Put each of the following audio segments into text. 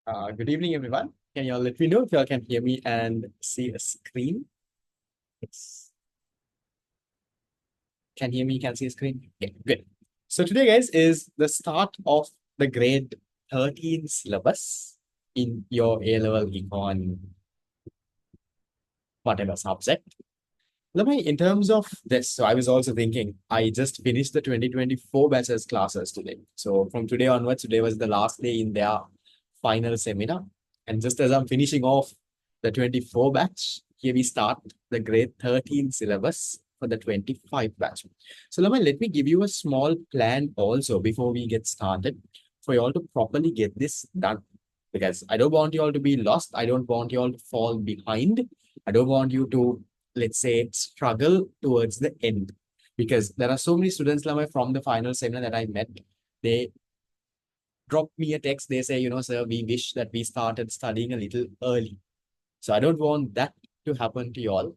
Good evening, everyone. Can you all let me know if you all can hear me and see a screen? It's, can hear me, can see a screen? Okay, good. So today, guys, is the start of the grade 13 syllabus in your A-level econ, whatever subject. In terms of this, so I was also thinking, I just finished the 2024 bachelor's classes today. So from today onwards, today was the last day in their final seminar. And just as I'm finishing off the 24 batch, here we start the grade 13 syllabus for the 25 batch. So let me give you a small plan also before we get started for you all to properly get this done. Because I don't want you all to be lost. I don't want you all to fall behind. I don't want you to, let's say, struggle towards the end. Because there are so many students from the final seminar that I met. They drop me a text. They say, sir, we wish that we started studying a little early. So I don't want that to happen to you all.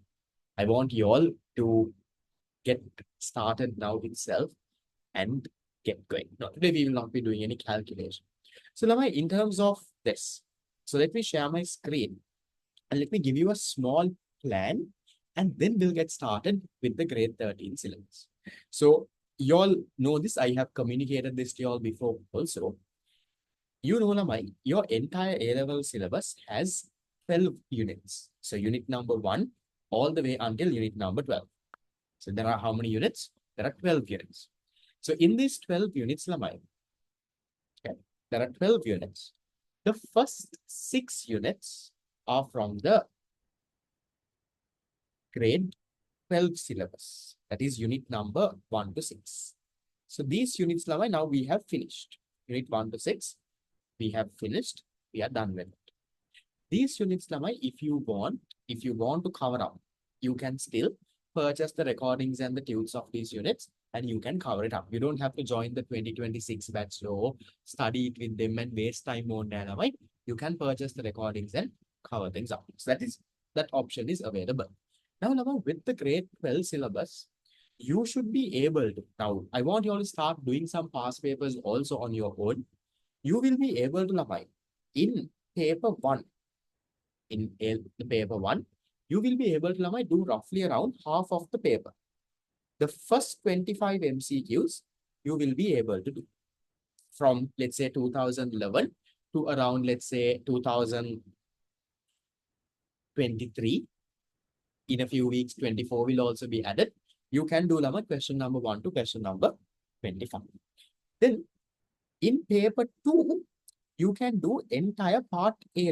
I want you all to get started now itself and get going. Now, today we will not be doing any calculation. So in terms of this, so let me share my screen and let me give you a small plan and then we'll get started with the grade 13 syllabus. So you all know this. I have communicated this to you all before also. Your entire A-level syllabus has 12 units. So unit number 1 all the way until unit number 12. So there are how many units? There are 12 units. So in these 12 units, okay, there are 12 units. The first 6 units are from the grade 12 syllabus. That is unit number 1 to 6. So these units, now we have finished. Unit 1 to 6, we have finished. We are done with it. These units, if you want to cover up, you can still purchase the recordings and the tunes of these units and you can cover it up. You don't have to join the 2026 batch or study it with them and waste time on Dynamite. You can purchase the recordings and cover things up. So that option is available. Now, with the grade 12 syllabus, you should be able to. Now, I want you all to start doing some past papers also on your own. You will be able to, in paper 1, the paper 1, you will be able to do roughly around half of the paper. The first 25 MCQs, you will be able to do from, let's say, 2011 to around, let's say, 2023. In a few weeks, 24 will also be added. You can do question number 1 to question number 25. Then, in paper 2, you can do entire part A.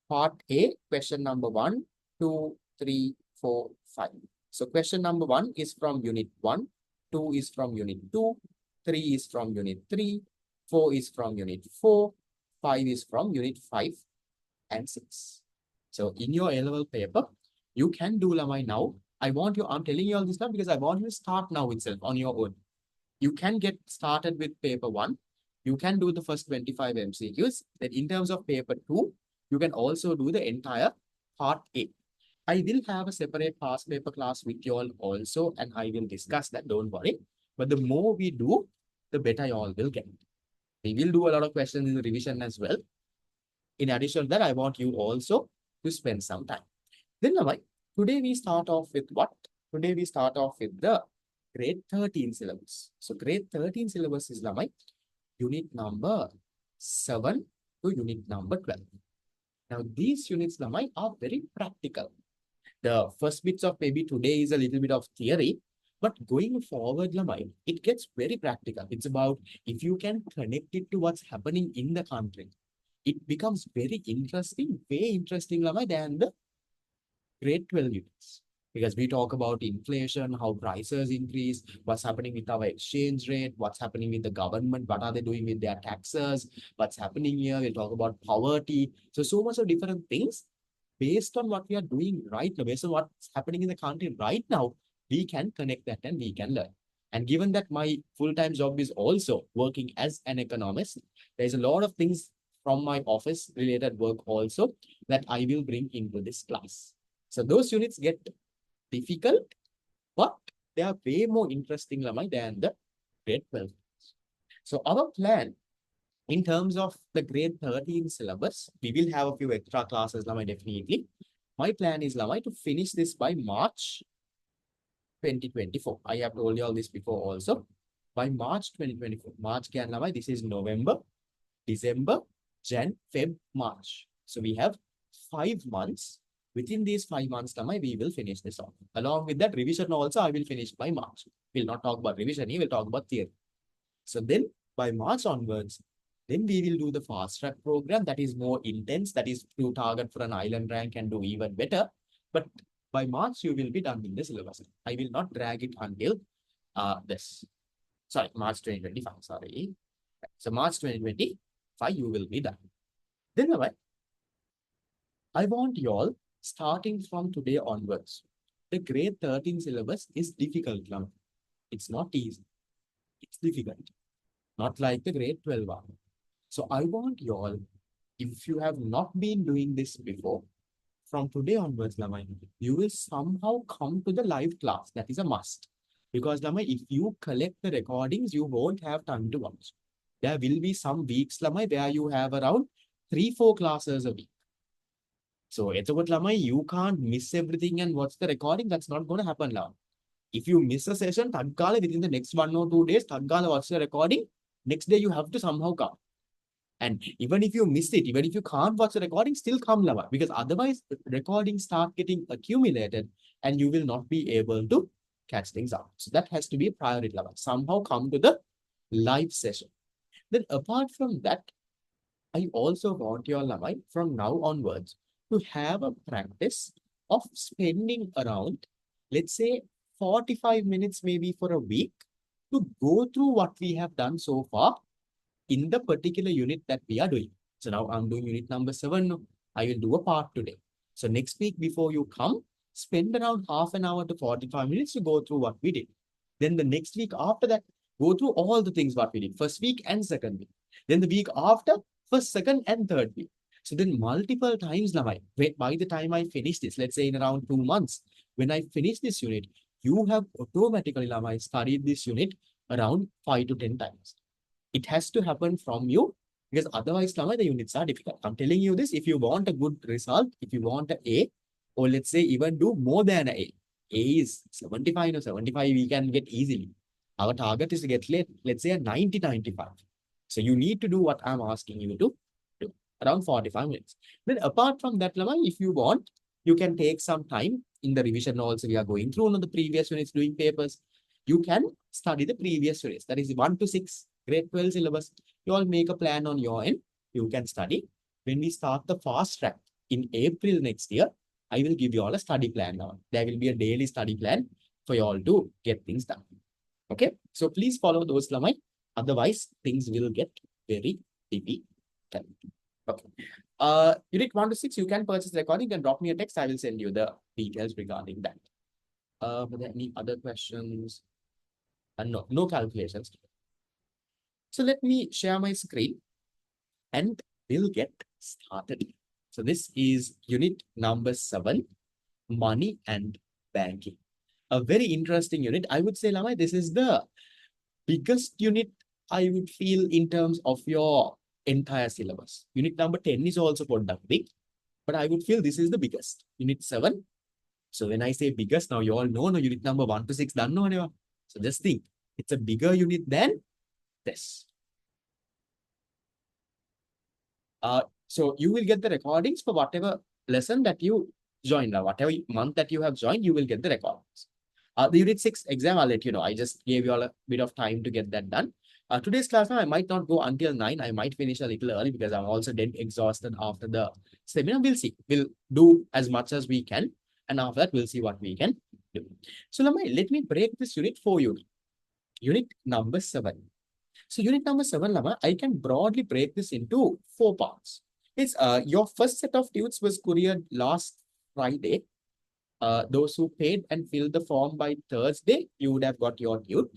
Part A, question number 1, 2, 3, 4, 5. So question number 1 is from unit 1, 2 is from unit 2, 3 is from unit 3, 4 is from unit 4, 5 is from unit 5 and 6. So in your A-level paper, you can do now. I'm telling you all this now because I want you to start now itself on your own. You can get started with paper 1. You can do the first 25 MCQs. Then in terms of paper 2, you can also do the entire part A. I will have a separate past paper class with you all also, and I will discuss that, don't worry. But the more we do, the better you all will get. We will do a lot of questions in the revision as well. In addition to that, I want you also to spend some time. Then, today we start off with what? Today we start off with the grade 13 syllabus. So grade 13 syllabus is unit number 7 to unit number 12. Now, these units are very practical. The first bits of maybe today is a little bit of theory, but going forward, it gets very practical. It's about if you can connect it to what's happening in the country, it becomes very interesting, way interesting than the grade 12 units. Because we talk about inflation, how prices increase, what's happening with our exchange rate, what's happening with the government, what are they doing with their taxes, what's happening here. We'll talk about poverty. So much of different things based on what we are doing right now, based on what's happening in the country right now, we can connect that and we can learn. And given that my full-time job is also working as an economist, there's a lot of things from my office related work also that I will bring into this class. So those units get difficult, but they are way more interesting than the grade 12. So our plan In terms of the grade 13 syllabus, we will have a few extra classes, Lamai, definitely. My plan is, Lamai, to finish this by March 2024. I have told you all this before also. By March 2024. March can, Lamai, this is November, December, Jan, Feb, March. So we have 5 months. Within these 5 months, Lamai, we will finish this off. Along with that, revision also, I will finish by March. We'll not talk about revision, we will talk about theory. So then by March onwards, then we will do the fast track program that is more intense, that is to target for an island rank and do even better. But by March, you will be done with the syllabus. I will not drag it until March 2025, sorry. So March 2025, you will be done. Then I want you all, starting from today onwards, the grade 13 syllabus is difficult now. It's not easy. It's difficult. Not like the grade 12 one. So I want you all, if you have not been doing this before, from today onwards, Lamai, you will somehow come to the live class. That is a must. Because Lamai, if you collect the recordings, you won't have time to watch. There will be some weeks, Lamai, where you have around 3-4 classes a week. So එතකොට ළමයි, you can't miss everything and watch the recording. That's not going to happen now. If you miss a session, ටක් within the next 1 or 2 days, ටක් watch the recording. Next day you have to somehow come. And even if you miss it, even if you can't watch the recording, still come, Lava, because otherwise the recordings start getting accumulated and you will not be able to catch things out. So that has to be a priority, Lava. Somehow come to the live session. Then apart from that, I also want your Lava, from now onwards, to have a practice of spending around, let's say, 45 minutes maybe for a week to go through what we have done so far in the particular unit that we are doing. So now I'm doing unit number 7. I will do a part today. So next week before you come, spend around half an hour to 45 minutes to go through what we did. Then the next week after that, go through all the things what we did, first week and second week. Then the week after, first, second, and third week. So then multiple times, by the time I finish this, let's say in around 2 months, when I finish this unit, you have automatically, studied this unit around 5 to 10 times. It has to happen from you, because otherwise, the units are difficult. I'm telling you this, if you want a good result, if you want an A, or let's say even do more than an A is 75 or 75, we can get easily. Our target is to get, let's say, a 90, 95. So you need to do what I'm asking you to do, around 45 minutes. Then apart from that, if you want, you can take some time in the revision also. We are going through one of the previous units doing papers. You can study the previous units. That is 1 to 6, grade 12 syllabus. You all make a plan on your end. You can study. When we start the fast track in April next year, I will give you all a study plan now. There will be a daily study plan for you all to get things done. Okay, so please follow those, Lamai. Otherwise, things will get very difficult. Okay. Unit 1 to 6, you can purchase the recording. You can drop me a text. I will send you the details regarding that. Are there any other questions? No calculations. So let me share my screen and we'll get started. So this is unit number 7, money and banking. A very interesting unit. I would say, Lamai, this is the biggest unit I would feel in terms of your entire syllabus. Unit number 10 is also big, but I would feel this is the biggest. Unit 7. So when I say biggest, now you all know no, unit number 1 to 6 done no. So just think, it's a bigger unit than this. So you will get the recordings for whatever lesson that you joined, whatever month that you have joined, you will get the recordings. The unit 6 exam, I'll let you know. I just gave you all a bit of time to get that done. Today's class, I might not go until 9. I might finish a little early because I'm also dead exhausted after the seminar. We'll see. We'll do as much as we can. And after that, we'll see what we can do. So let me break this unit for you. Unit number 7. So unit number 7, Lama, I can broadly break this into 4 parts. It's your first set of tudes was couriered last Friday. Those who paid and filled the form by Thursday, you would have got your tude.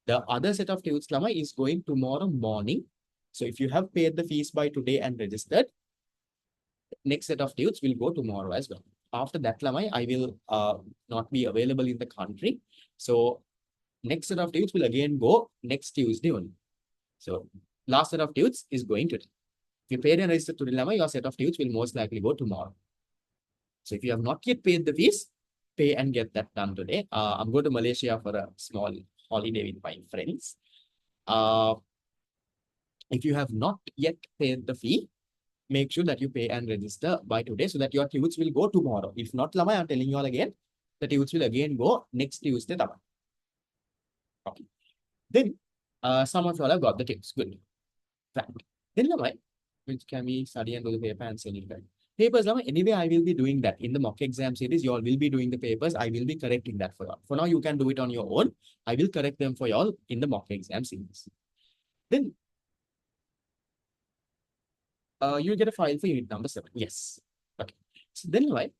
The other set of tudes, Lama, is going tomorrow morning. So if you have paid the fees by today and registered, next set of tudes will go tomorrow as well. After that, Lama, I will not be available in the country. So next set of tudes will again go next Tuesday only. So last set of tudes is going today. If you paid and registered today, your set of tudes will most likely go tomorrow. So if you have not yet paid the fees, pay and get that done today. I'm going to Malaysia for a small holiday with my friends. Uh, if you have not yet paid the fee, make sure that you pay and register by today so that your tudes will go tomorrow. If not, Lama, I'm telling you all again, the tudes will again go next Tuesday. Lama. Okay. Then, some of you all have got the tips. Good. Right. Then, Lama, which can we study and do the paper and send it back. Papers, Lama, anyway, I will be doing that. In the mock exam series, you all will be doing the papers. I will be correcting that for you all. For now, you can do it on your own. I will correct them for you all in the mock exam series. Then, you'll get a file for unit number 7. Yes. Okay. So then, Lama,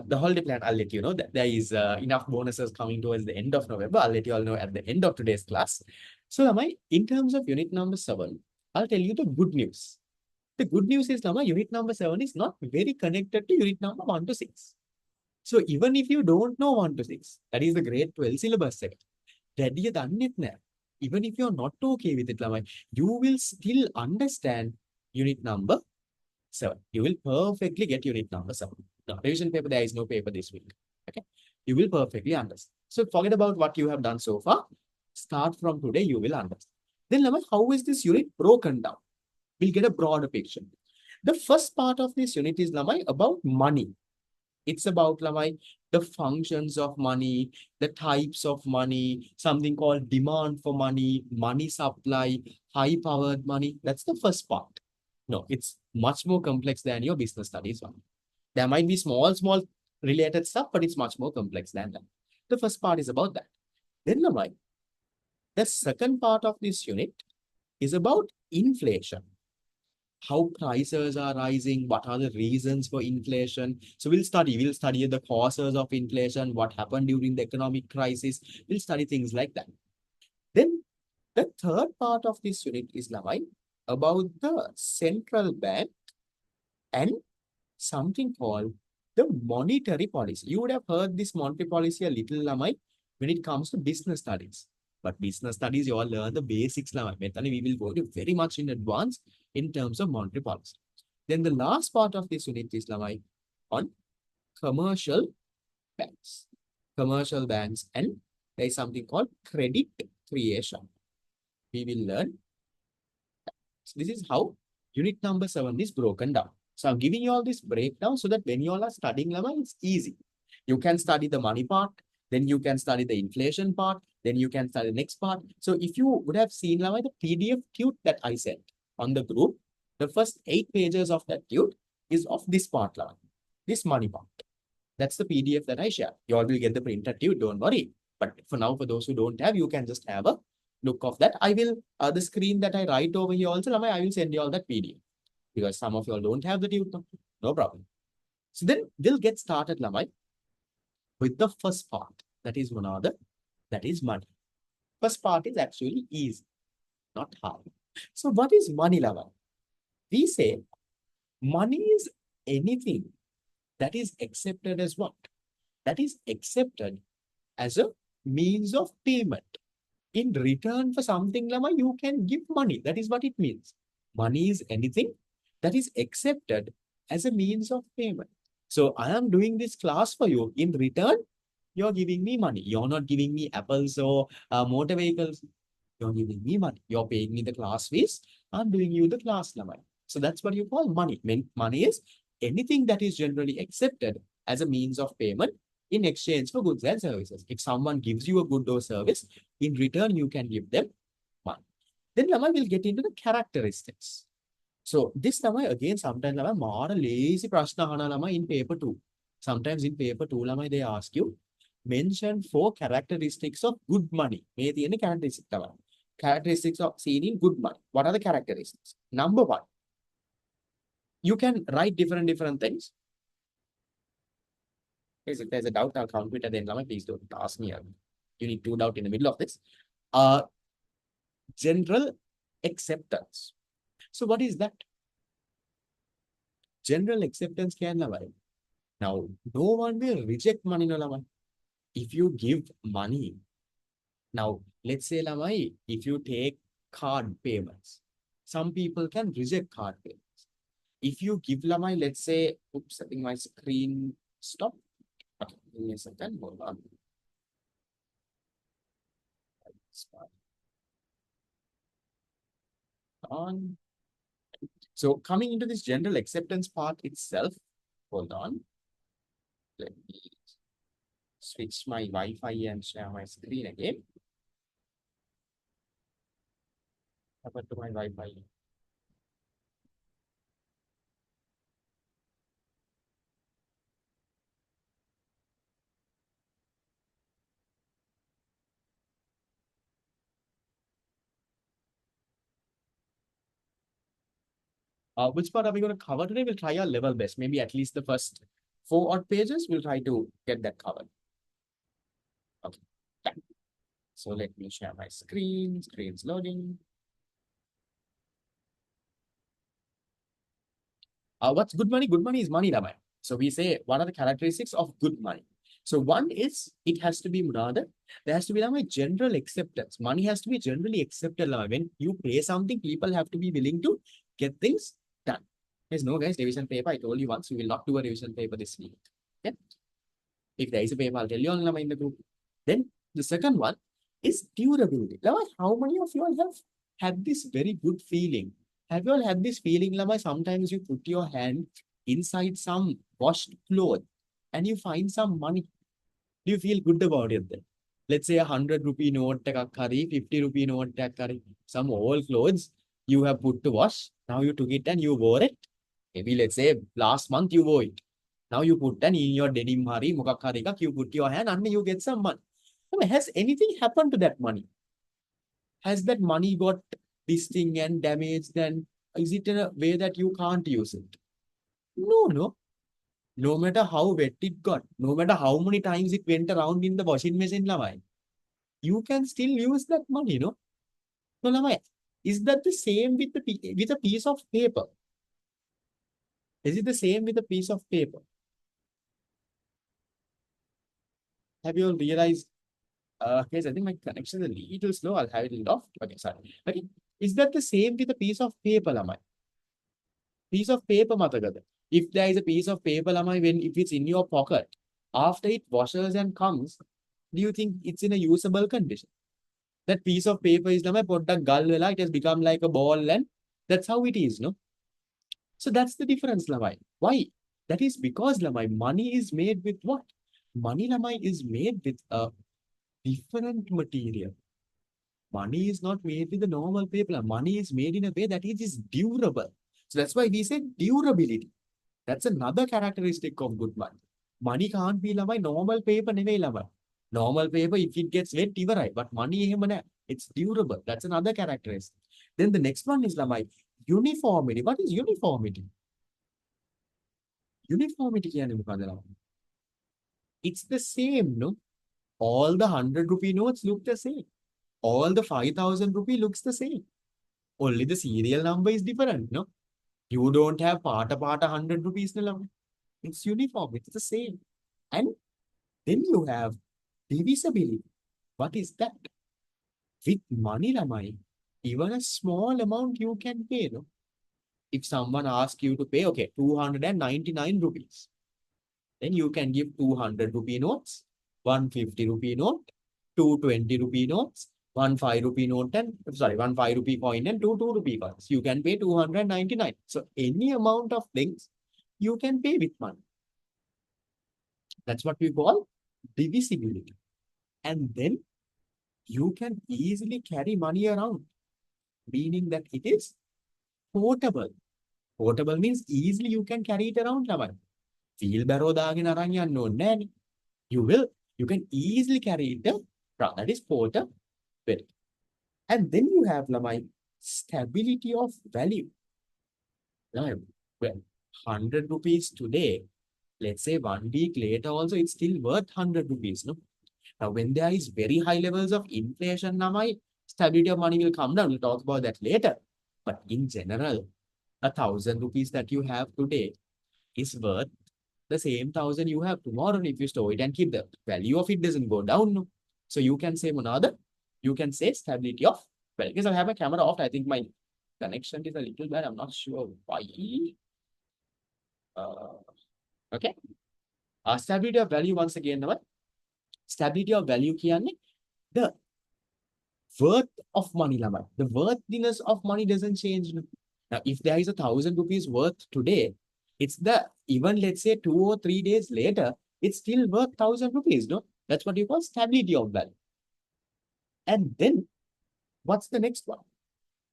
the holiday plan, I'll let you know that there is enough bonuses coming towards the end of November. I'll let you all know at the end of today's class. So, Lama, in terms of unit number 7, I'll tell you the good news. The good news is, Lama, unit number 7 is not very connected to unit number 1 to 6. So, even if you don't know 1 to 6, that is the grade 12 syllabus set, even if you're not okay with it, Lama, you will still understand unit number 7. You will perfectly get unit number 7. No, revision paper, there is no paper this week. Okay. You will perfectly understand. So forget about what you have done so far. Start from today, you will understand. Then, Lama, how is this unit broken down? We'll get a broader picture. The first part of this unit is, Lama, about money. It's about, Lama, the functions of money, the types of money, something called demand for money, money supply, high-powered money. That's the first part. No, it's much more complex than your business studies one. There might be small related stuff, but it's much more complex than that. The first part is about that. Then, Lama, the second part of this unit is about inflation. How prices are rising, what are the reasons for inflation. So we'll study the causes of inflation, what happened during the economic crisis. We'll study things like that. Then the third part of this unit is, Lama, about the central bank and something called the monetary policy. You would have heard this monetary policy a little, Lama, when it comes to business studies. But business studies, you all learn the basics, Lama. We will go to very much in advance in terms of monetary policy. Then the last part of this unit is, Lama, on commercial banks. Commercial banks, and there is something called credit creation. We will learn. So this is how unit number 7 is broken down. So I'm giving you all this breakdown so that when you all are studying, Lama, it's easy. You can study the money part, then you can study the inflation part, then you can study the next part. So if you would have seen, Lama, the PDF tude that I sent on the group, the first 8 pages of that tude is of this part, Lama, this money part. That's the PDF that I share. You all will get the printed tude, don't worry. But for now, for those who don't have, you can just have a look of that. I will, the screen that I write over here also, Lama, I will send you all that PDF. Because some of you all don't have the tude, no problem. So then we'll get started, Lama, with the first part. That is one other, that is money. First part is actually easy, not hard. So what is money, Lama? We say money is anything that is accepted as what? That is accepted as a means of payment. In return for something, Lama, you can give money. That is what it means. Money is anything that is accepted as a means of payment. So I am doing this class for you. In return, you're giving me money. You're not giving me apples or motor vehicles. You're giving me money. You're paying me the class fees. I'm doing you the class, Lama. So that's what you call money. Money is anything that is generally accepted as a means of payment in exchange for goods and services. If someone gives you a good or service, in return, you can give them money. Then, Lama, will get into the characteristics. So this, Lama, again, sometimes, Lama, more lazy prashna hana, Lama, in paper 2. Sometimes in paper 2, Lama, they ask you, mention 4 characteristics of good money. May the characteristics, Lama. Characteristics of seen in good money. What are the characteristics? Number 1. You can write different things. If there's a doubt, I'll count it at the end. Lama, please don't ask me. You need 2 doubt in the middle of this. General acceptance. So what is that? General acceptance can, Lama. Now, no one will reject money, no, Lama. If you give money, now, let's say, Lama, if you take card payments, some people can reject card payments. If you give lamai, let's say, oops, I think my screen stopped. Okay, give me a second, hold on. On. So coming into this general acceptance part itself, hold on. Let me switch my Wi-Fi and share my screen again. Happened to my Wi-Fi. Which part are we going to cover today? We'll try our level best. Maybe at least the first 4 odd pages, we'll try to get that covered. Okay. Done. So let me share my screen. Screen's loading. What's good money? Good money is money, Ramai. So we say, what are the characteristics of good money? So one is, it has to be munada. There has to be Ramai, general acceptance. Money has to be generally accepted, Ramai. When you pay something, people have to be willing to get things done. There's no, guys, revision paper. I told you once, we will not do a revision paper this week. Okay? If there is a paper, I'll tell you all in the group. Then the second one is durability. Ramai, how many of you all have had this very good feeling? Have you all had this feeling, Lamai? Sometimes you put your hand inside some washed cloth and you find some money. Do you feel good about it then? Let's say 100 rupee note, 50 rupee note, some old clothes you have put to wash. Now you took it and you wore it. Maybe let's say last month you wore it. Now you put that in your denim hari, mukakharika, you put your hand and you get some money. Has anything happened to that money? Has that money got this thing and damaged? And is it in a way that you can't use it? No. No matter how wet it got, no matter how many times it went around in the washing machine, Lamai, you can still use that money, no? So, Lamai, is that the same with with a piece of paper? Is it the same with a piece of paper? Have you all realized? Guys, I think my connection is a little slow. I'll have it off. Okay, sorry. Okay, is that the same with a piece of paper, Lamai? Piece of paper, Matagada. If there is a piece of paper, Lamai, when if it's in your pocket, after it washes and comes, do you think it's in a usable condition? That piece of paper is Lamai, potta gull vela, it has become like a ball, and that's how it is, no? So that's the difference, Lamai. Why? That is because, Lamai, money is made with what? Money, Lamai, is made with a different material. Money is not made with the normal paper. Money is made in a way that it is durable. So that's why we say durability. That's another characteristic of good money. Money can't be lamai normal paper නෙවෙයි lamai. Normal paper, if it gets wet, ඉවරයි. But money එහෙම නෑ. It's durable. That's another characteristic. Then the next one is lamai uniformity. What is uniformity? Uniformity කියන්නේ මොකක්ද lamai? It's the same, no? All the 100 rupee notes look the same. All the 5,000 rupee looks the same. Only the serial number is different, no? You don't have part 100 rupees. It's uniform. It's the same. And then you have divisibility. What is that? With money, Ramai, even a small amount you can pay. No? If someone asks you to pay, okay, 299 rupees, then you can give 200 rupee notes, 150 rupee note, 220 rupee notes, 1 5 rupee note, and sorry, 1 5 rupee coin and 2 2 rupee coins. You can pay 299. So any amount of things you can pay with money. That's what we call divisibility. And then you can easily carry money around, meaning that it is portable. Portable means easily you can carry it around. Wheelbarrow දාගෙන අරන් යන්න ඕනේ නෑනේ. You can easily carry it around. That is portable. And then you have lamai stability of value. Now, well, 100 rupees today, let's say 1 week later also, it's still worth 100 rupees. No? Now, when there is very high levels of inflation, lamai, stability of money will come down. We'll talk about that later. But in general, 1,000 rupees that you have today is worth the same 1,000 you have tomorrow if you store it and keep the value of it doesn't go down. No? So you can say another, you can say stability of, well, because I have my camera off, I think my connection is a little bad. I'm not sure why. Uh, okay. Stability of value once again. Stability of value කියන්නේ the worth of money lamai. The worthiness of money doesn't change. Now, if there is 1,000 rupees worth today, it's the even let's say 2 or 3 days later, it's still worth 1,000 rupees. No, that's what you call stability of value. And then what's the next one?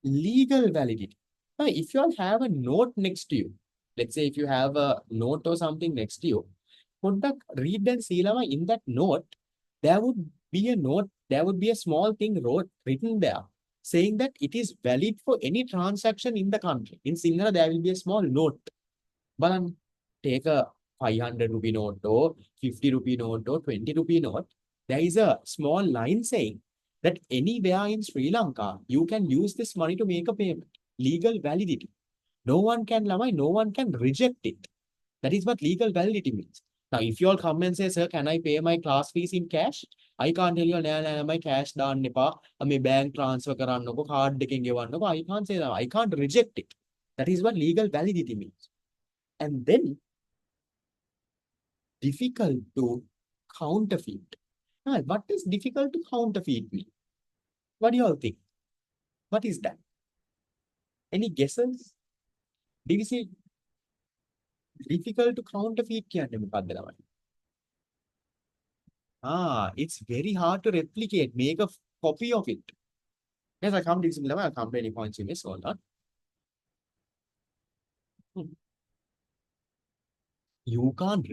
Legal validity. Now, if you all have a note next to you, let's say if you have a note or something next to you, read and see in that note, there would be a note, there would be a small thing written there saying that it is valid for any transaction in the country. In Sinhala, there will be a small note. But take a 500 rupee note or 50 rupee note or 20 rupee note. There is a small line saying that anywhere in Sri Lanka, you can use this money to make a payment. Legal validity. No one can reject it. That is what legal validity means. Now, if you all come and say, sir, can I pay my class fees in cash? I can't tell you, my cash done, my bank transfer karannako, card එකෙන් ගෙවන්නකෝ. I can't say that. I can't reject it. That is what legal validity means. And then difficult to counterfeit. Now, what is difficult to counterfeit mean? What do you all think? What is that? Any guesses? Did you say difficult to counterfeit? It's very hard to replicate, make a copy of it. Yes, I come to this level, I'll come to any points you miss, hold on. You can't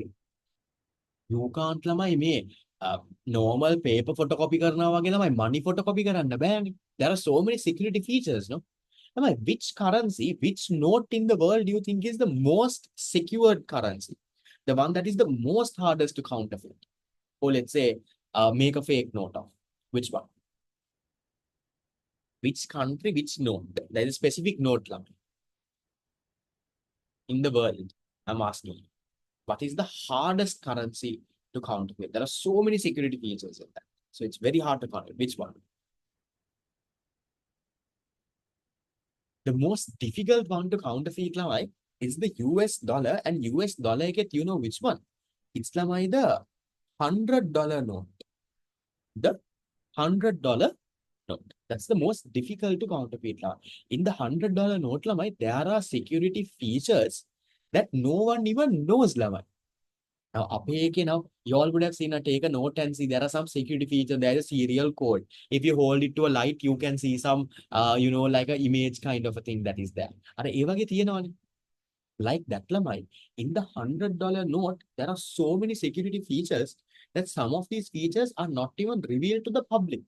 ළමයි මේ normal paper photocopy කරනවා වගේ ළමයි money photocopy කරන්න බෑනේ. There are so many security features, no? ළමයි, which currency, which note in the world do you think is the most secured currency? The one that is the most hardest to counterfeit? Or let's say, make a fake note of. Which one? Which country, which note? There is a specific note ළමයි. In the world, I'm asking you. What is the hardest currency to counterfeit? There are so many security features in that. So it's very hard to counterfeit. Which one? The most difficult one to counterfeit is the US dollar, and US dollar, you know which one? It's the $100 note. The $100 note. That's the most difficult to counterfeit. In the $100 note, there are security features that no one even knows. Now, you all would have seen take a note and see there are some security features. There is a serial code. If you hold it to a light, you can see some, like an image kind of a thing that is there. Like that, in the $100 note, there are so many security features that some of these features are not even revealed to the public.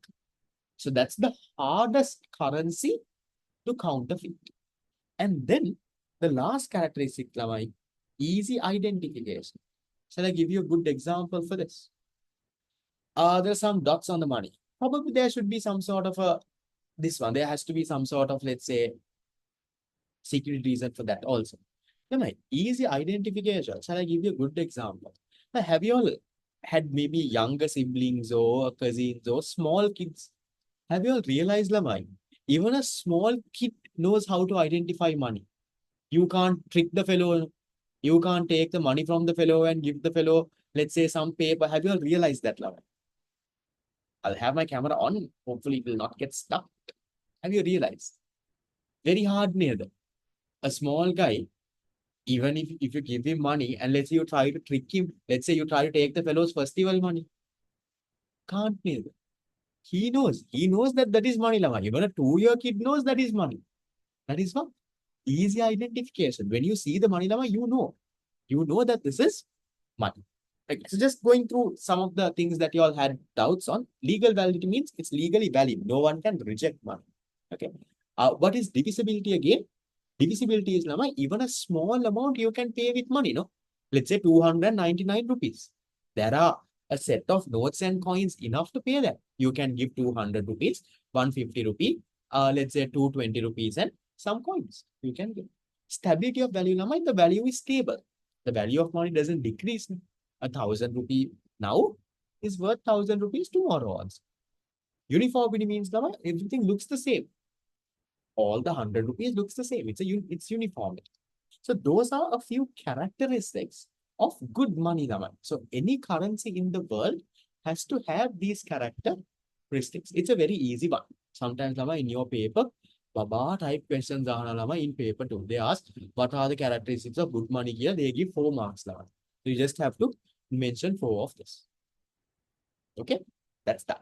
So that's the hardest currency to counterfeit. And then the last characteristic, easy identification. Shall I give you a good example for this? There are some dots on the money. Probably there should be some sort of this one. There has to be some sort of, let's say, secret reason for that also. Easy identification. Shall I give you a good example? Now, have you all had maybe younger siblings or cousins or small kids? Have you all realized, even a small kid knows how to identify money. You can't trick the fellow. You can't take the money from the fellow and give the fellow, let's say, some paper. Have you all realized that, I'll have my camera on. Hopefully, it will not get stuck. Have you realized? Very hard neither. A small guy, even if you give him money and let's say you try to trick him, let's say you try to take the fellow's festival money. Can't neither. He knows that is money. Even a 2-year kid knows that is money. That is what? Easy identification. When you see the money, you know that this is money. Okay, so just going through some of the things that you all had doubts on. Legal validity means it's legally valid. No one can reject money. Okay. What is divisibility again? Divisibility is even a small amount you can pay with money, no? Let's say 299 rupees. There are a set of notes and coins enough to pay that. You can give 200 rupees, 150 rupee, let's say 220 rupees and some coins. You can give. Stability of value, the value is stable. The value of money doesn't decrease. 1,000 rupee now is worth 1,000 rupees tomorrow also. Uniformity means everything looks the same. all the 100 rupees looks the same. It's uniformity. So those are a few characteristics of good money, Laman. So any currency in the world has to have these characteristics. It's a very easy one. Sometimes, Lama, in your paper, Baba type questions are Lama in paper too. They ask what are the characteristics of good money here. They give 4 marks, Lama. So you just have to mention 4 of this. Okay, that's that.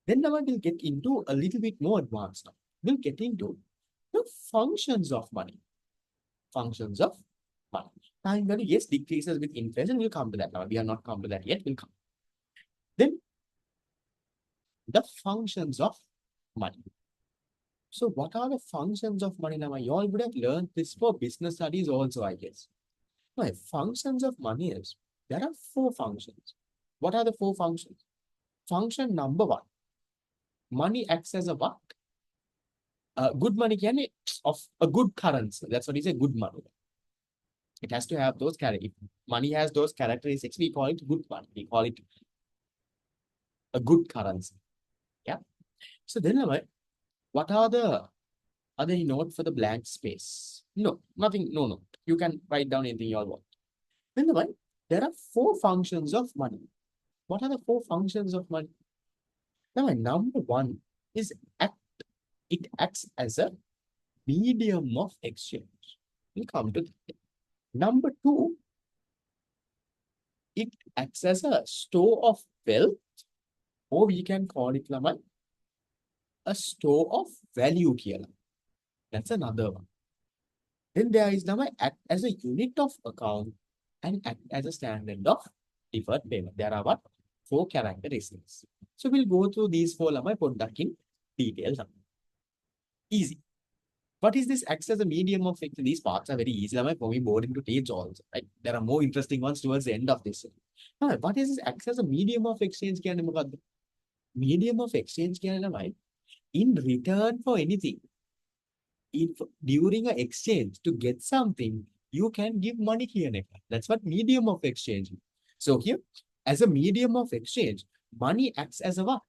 Then Lama will get into a little bit more advanced now. We'll get into the functions of money. Functions of money. Time value, yes, decreases with inflation. We'll come to that now. We are not come to that yet. We'll come. Then the functions of money. So what are the functions of money now? You all would have learned this for business studies also, I guess. Now, functions of money is, there are 4 functions. What are the 4 functions? Function number 1. Money acts as a what? Good money can be of a good currency. That's what is a good money. It has to have those characteristics. Money has those characteristics. We call it good money. We call it a good currency. Yeah. So then, what are any note for the blank space? No, nothing. No. You can write down anything you all want. Then, there are 4 functions of money. What are the 4 functions of money? Now, number 1 is it acts as a medium of exchange. We'll come to that. Number 2, it acts as a store of wealth, or we can call it a store of value here. That's another one. Then there is act as a unit of account and act as a standard of deferred payment. There are 4 characteristics. So we'll go through these 4 put that in details. Easy. What is this acts as a medium of exchange? These parts are very easy for me boarding to teach also. Right? There are more interesting ones towards the end of this. Now, what is this acts as a medium of exchange? Medium of exchange in return for anything. If during an exchange to get something, you can give money here. That's what medium of exchange. So here, as a medium of exchange, money acts as a what?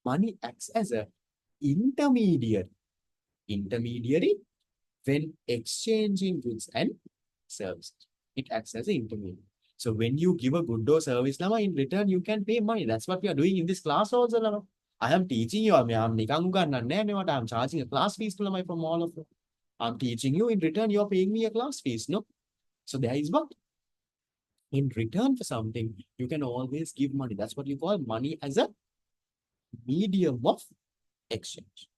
Money acts as a intermediary. Intermediary when exchanging goods and services. It acts as an intermediary. So when you give a good or service, in return, you can pay money. That's what we are doing in this class also. I am teaching you. I'm charging a class fees from all of you. I'm teaching you. In return, you're paying me a class fees. No. So there is what? In return for something, you can always give money. That's what you call money as a medium of exchange.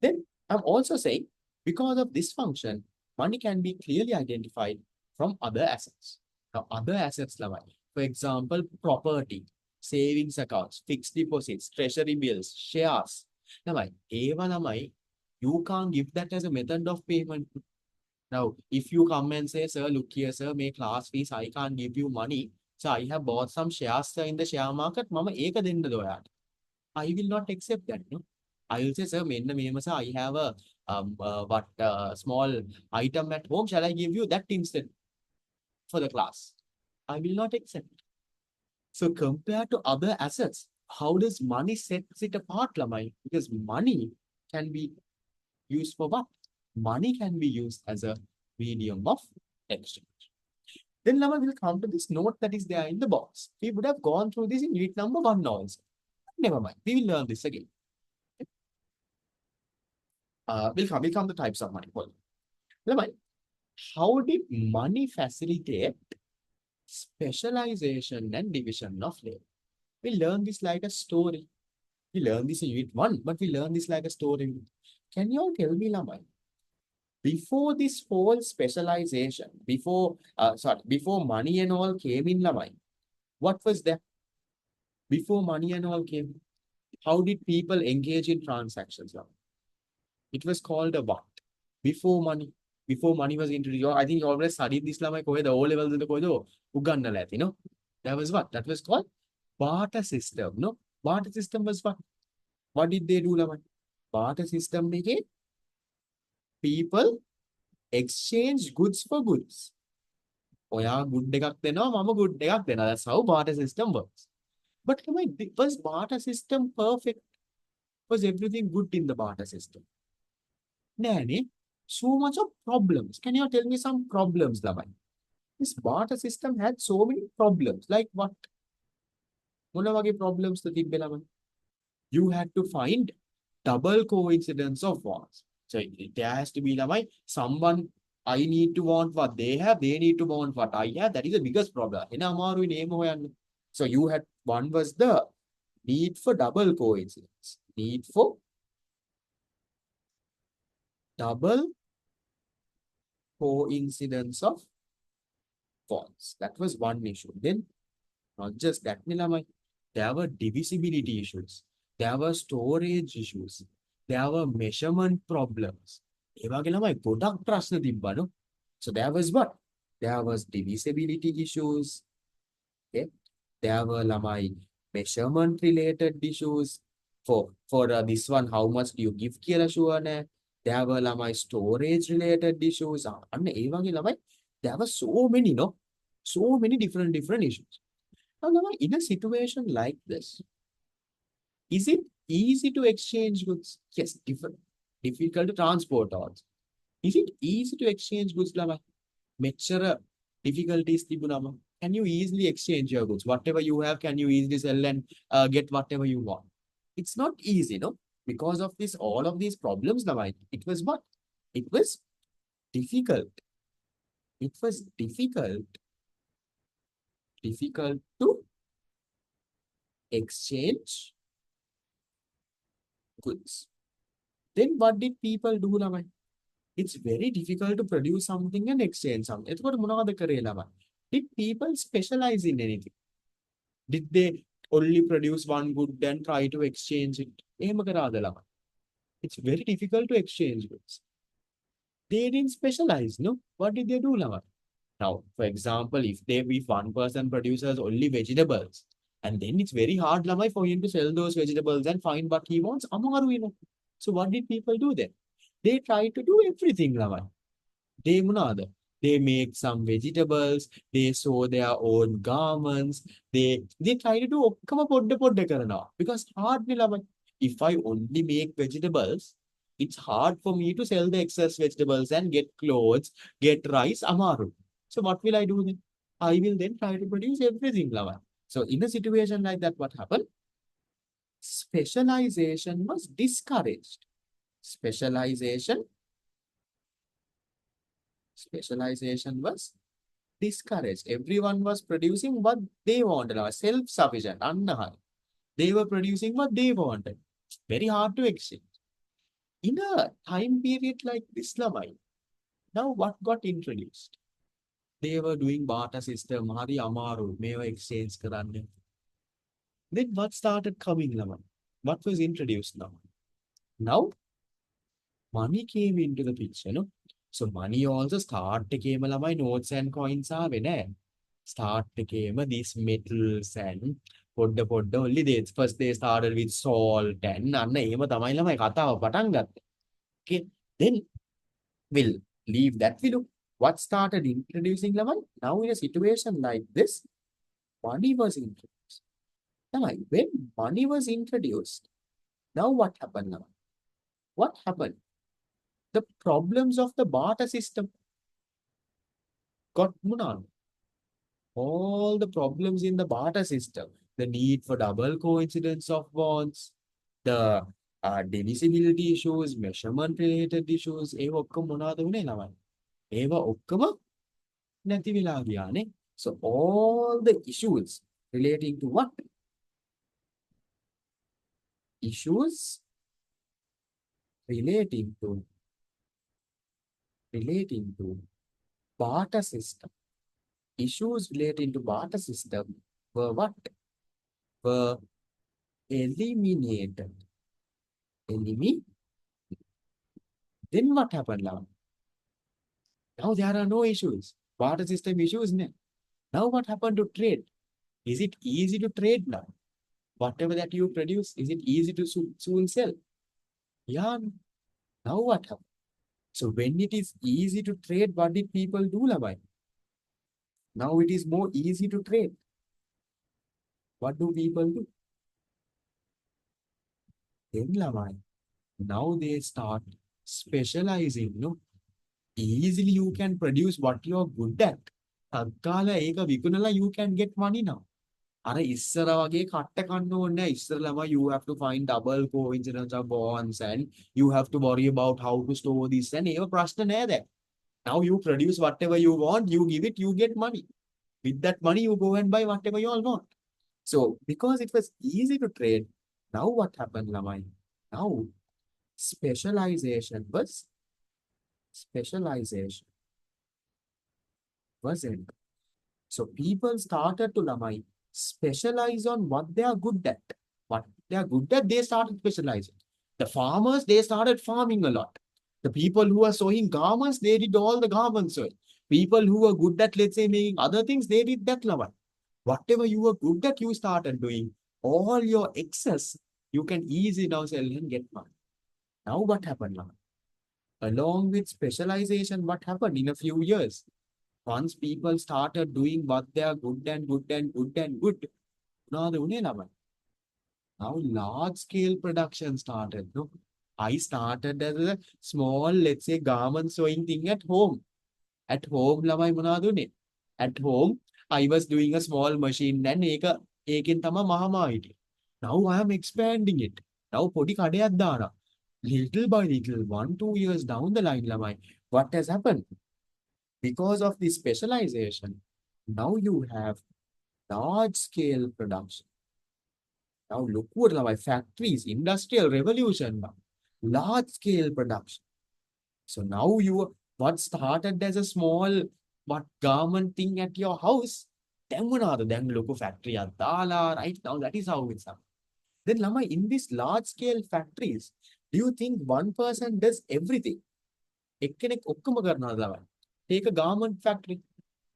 Then I'm also saying, because of this function, money can be clearly identified from other assets. Now, other assets, for example, property, savings accounts, fixed deposits, treasury bills, shares. You can't give that as a method of payment. Now, if you come and say, sir, look here, sir, make class fees, I can't give you money. So I have bought some shares sir, in the share market. Mama, I will not accept that. No? I will say, sir, I have a small item at home. Shall I give you that instead for the class? I will not accept. So compared to other assets, how does money sets it apart, Lamai? Because money can be used for what? Money can be used as a medium of exchange. Then Lamai will come to this note that is there in the box. We would have gone through this in unit number 1 also. Never mind. We will learn this again. We'll come to types of money. Lamai, how did money facilitate specialization and division of labor? We learn this like a story. We learn this in unit 1, but we learn this like a story. Can you all tell me, Lamai, before this whole specialization, before money and all came in, Lamai, what was there? Before money and all came, how did people engage in transactions, Lamai? It was called a what? Before money. Before money was introduced. I think you already studied this, Lamai, the O levels in the Uganda, That was what? That was called barter system. No? Barter system was what? What did they do, Lamai? Barter system became people exchange goods for goods. Good good That's how barter system works. But was barter system perfect? Was everything good in the barter system? Nanny, so much of problems. Can you tell me some problems, Lamai? This barter system had so many problems. Like what? මොන වගේ problems ද තිබ්බේ ළමයි? You had to find double coincidence of wants. So there has to be like someone I need to want what they have, they need to want what I have. That is the biggest problem. එන අමාරුයි නේම හොයන්න. So you had one was the need for double coincidence. Need for double coincidence of wants. That was one issue. Then not just that, Nilamai. There were divisibility issues. There were storage issues. There were measurement problems. ඒ වගේ ළමයි ගොඩක් ප්‍රශ්න තිබ්බනු. So there was what? There was divisibility issues. Okay. There were ළමයි measurement related issues. For this one, how much do you give කියලා sure නෑ. There were ළමයි storage related issues. අන්න ඒ වගේ ළමයි there were so many, no? So many different issues. Now, in a situation like this, is it easy to exchange goods? Yes, difficult to transport also. Is it easy to exchange goods, Lama? Measure difficulties, Tibunama. Can you easily exchange your goods? Whatever you have, can you easily sell and get whatever you want? It's not easy, no? Because of this, all of these problems, Lama, it was what? It was difficult. It was difficult to exchange goods. Then what did people do, Lamai? It's very difficult to produce something and exchange something. It's what මොනවද කරේ ළමයි? Did people specialize in anything? Did they only produce one good and try to exchange it? එහෙම කරාද ළමයි? It's very difficult to exchange goods. They didn't specialize, no? What did they do, ළමයි? Now, for example, if one person produces only vegetables, and then it's very hard, Lamai, for him to sell those vegetables and find what he wants. Amaru, you know. So what did people do then? They try to do everything, Lamai. They make some vegetables, they sew their own garments, they try to do podda karana. Because hard, Lamai. If I only make vegetables, it's hard for me to sell the excess vegetables and get clothes, get rice, amaru. So what will I do then? I will then try to produce everything, Lava. So in a situation like that, what happened? Specialization was discouraged. Specialization was discouraged. Everyone was producing what they wanted. Self-sufficient. They were producing what they wanted. Very hard to exchange. In a time period like this, Lamai, now what got introduced? They were doing barter system, Hari Amaru, Meva exchange Karande. Then what started coming, Laman? What was introduced now? Now, money came into the picture, no? So money also came Lamai, notes and coins are when came these metals and podda only days. First they started with salt and Anna Ema Tamaila Kata Patanga. Okay, then we'll leave that video. What started introducing Laman? Now in a situation like this, money was introduced. Now, when money was introduced, now what happened now? What happened? The problems of the barter system got munan. All the problems in the barter system, the need for double coincidence of wants, the divisibility issues, measurement related issues, ඒව ඔක්කොම මොනවද වුනේ ළමයි? ඒව ඔක්කොම නැති වෙලා ගියානේ. So all the issues relating to what? Issues relating to barter system. Issues relating to barter system were what? Were eliminated. Then what happened now? Now there are no issues. Barter system issues now. Now what happened to trade? Is it easy to trade now? Whatever that you produce, is it easy to soon sell? Yeah. Now what happened? So when it is easy to trade, what did people do, Labai? Now it is more easy to trade. What do people do? Then, Labai, now they start specializing, no? Easily you can produce what you're good at. තත්කාල ඒක විකුණලා you can get money now. අර ඉස්සර වගේ කට්ට කන්න ඕනේ නැහැ. ඉස්සරලම you have to find double coincidence of bonds and you have to worry about how to store this and ඒව ප්‍රශ්න නෑ දැන්. Now you produce whatever you want, you give it, you get money. With that money, you go and buy whatever you all want. So because it was easy to trade, now what happened, Lamai? Now specialization was in. So people started to Lamai specialize on what they are good at. What they are good at, they started specializing. The farmers, they started farming a lot. The people who are sewing garments, they did all the garment sewing. People who were good at, let's say, making other things, they did that level. Whatever you were good at, you started doing. All your excess, you can easily now sell and get money. Now what happened now? Along with specialization, what happened in a few years? Once people started doing what they are good and good and good and good, now large scale production started. No? I started as a small, let's say, garment sewing thing at home. At home, at home, I was doing a small machine and ඒකෙන් තමයි මහමා හිටියේ. Now I am expanding it. Now පොඩි කඩයක් දානවා. Little by little, 1-2 years down the line, what has happened? Because of the specialization, now you have large scale production. Now look what factories, industrial revolution now, large scale production. So now what started as a small garment thing at your house, then look factory right now, that is how it's up. Then in these large scale factories, do you think one person does everything? Take a garment factory.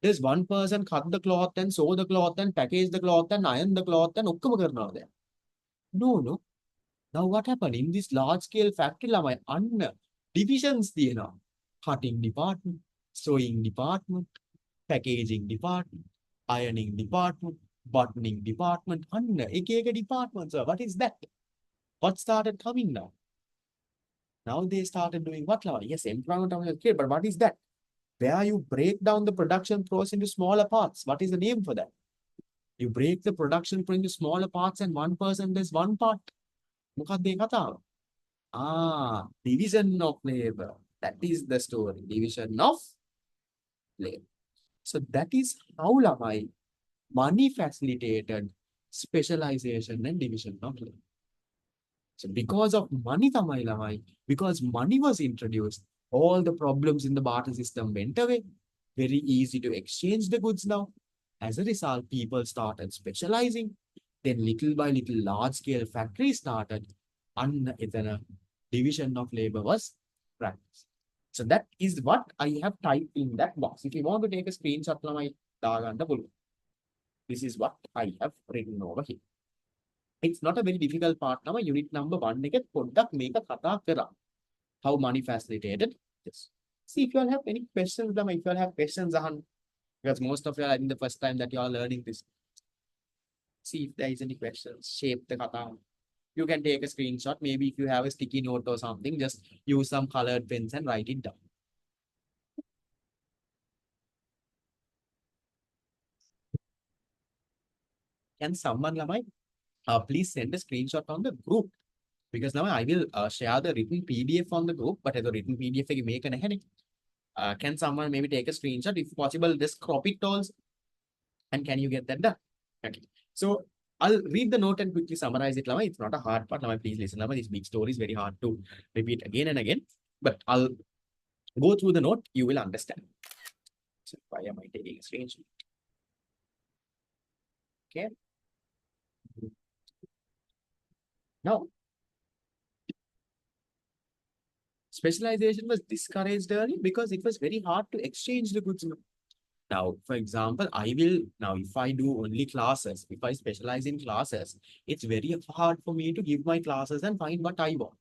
There's one person cut the cloth and sew the cloth and package the cloth and iron the cloth and no. Now what happened? In this large scale factory, divisions cutting department, sewing department, packaging department, ironing department, buttoning department, departments. What is that? What started coming now? Now they started doing what? Yes, employment of healthcare, but what is that? Where you break down the production process into smaller parts. What is the name for that? You break the production into smaller parts and one person does one part. Division of labor. That is the story. Division of labor. So that is how money facilitated specialization and division of labor. So because of money, because money was introduced, all the problems in the barter system went away. Very easy to exchange the goods now. As a result, people started specializing. Then little by little, large-scale factories started. And division of labor was practiced. So that is what I have typed in that box. If you want to take a screenshot, this is what I have written over here. It's not a very difficult part. Now, unit number 1 එක පොඩ්ඩක් මේක කතා කරා. How money facilitated this. See if you all have any questions, if you all have questions, because most of you are, I think, the first time that you are learning this. See if there is any questions. Shape the kata. You can take a screenshot. Maybe if you have a sticky note or something, just use some colored pens and write it down. Can someone, please send a screenshot on the group? Because now I will share the written PDF on the group, but the written PDF එක මේක නැහැනේ. Can someone maybe take a screenshot? If possible, just crop it also. And can you get that done? Okay. So I'll read the note and quickly summarize it. It's not a hard part. Please listen. This big story is very hard to repeat again and again. But I'll go through the note. You will understand. So why am I taking a screenshot? Okay. Now, specialization was discouraged early because it was very hard to exchange the goods. Now, for example, if I do only classes, if I specialize in classes, it's very hard for me to give my classes and find what I want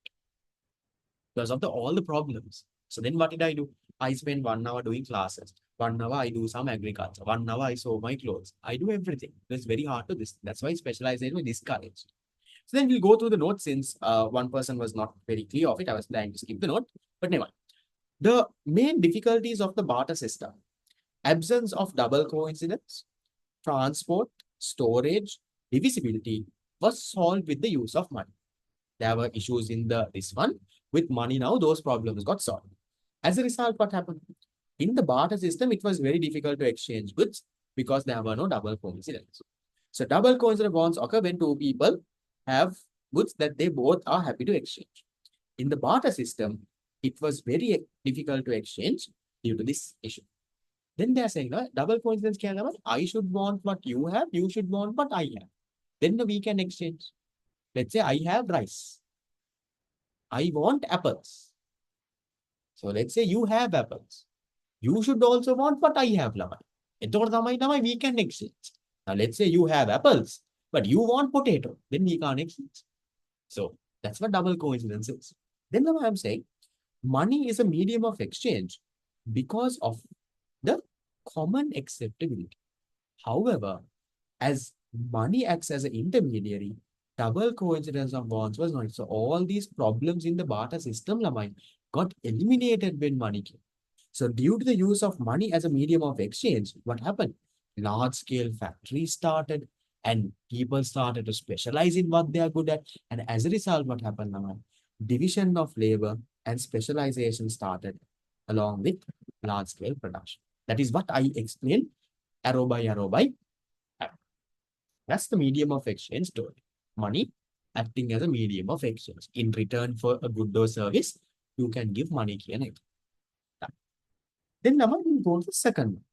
because of all the problems. So then what did I do? I spend 1 hour doing classes. 1 hour I do some agriculture. 1 hour I sew my clothes. I do everything. It's very hard to this. That's why specialization was discouraged. So then we'll go through the note since one person was not very clear of it. I was planning to skip the note. But never mind. The main difficulties of the barter system: absence of double coincidence, transport, storage, divisibility was solved with the use of money. There were issues in this one. With money now, those problems got solved. As a result, what happened? In the barter system, it was very difficult to exchange goods because there were no double coincidence. So double coincident bonds occur when two people have goods that they both are happy to exchange. In the barter system, it was very difficult to exchange due to this issue. Then they are saying, no, double coincidence can happen. I should want what you have, you should want what I have. Then we can exchange. Let's say I have rice. I want apples. So let's say you have apples. You should also want what I have, Lamai. We can exchange. Now let's say you have apples, but you want potato. Then we can't exchange. So that's what double coincidence is. Then I'm saying money is a medium of exchange because of the common acceptability. However, as money acts as an intermediary, double coincidence of bonds was not. So all these problems in the barter system, Lamai, got eliminated when money came. So due to the use of money as a medium of exchange, what happened? Large-scale factories started and people started to specialize in what they are good at. And as a result, what happened now? Division of labor and specialization started along with large-scale production. That is what I explained arrow by arrow by arrow. That's the medium of exchange story. Money acting as a medium of exchange. In return for a good or service, you can give money. Then now we go to the second one.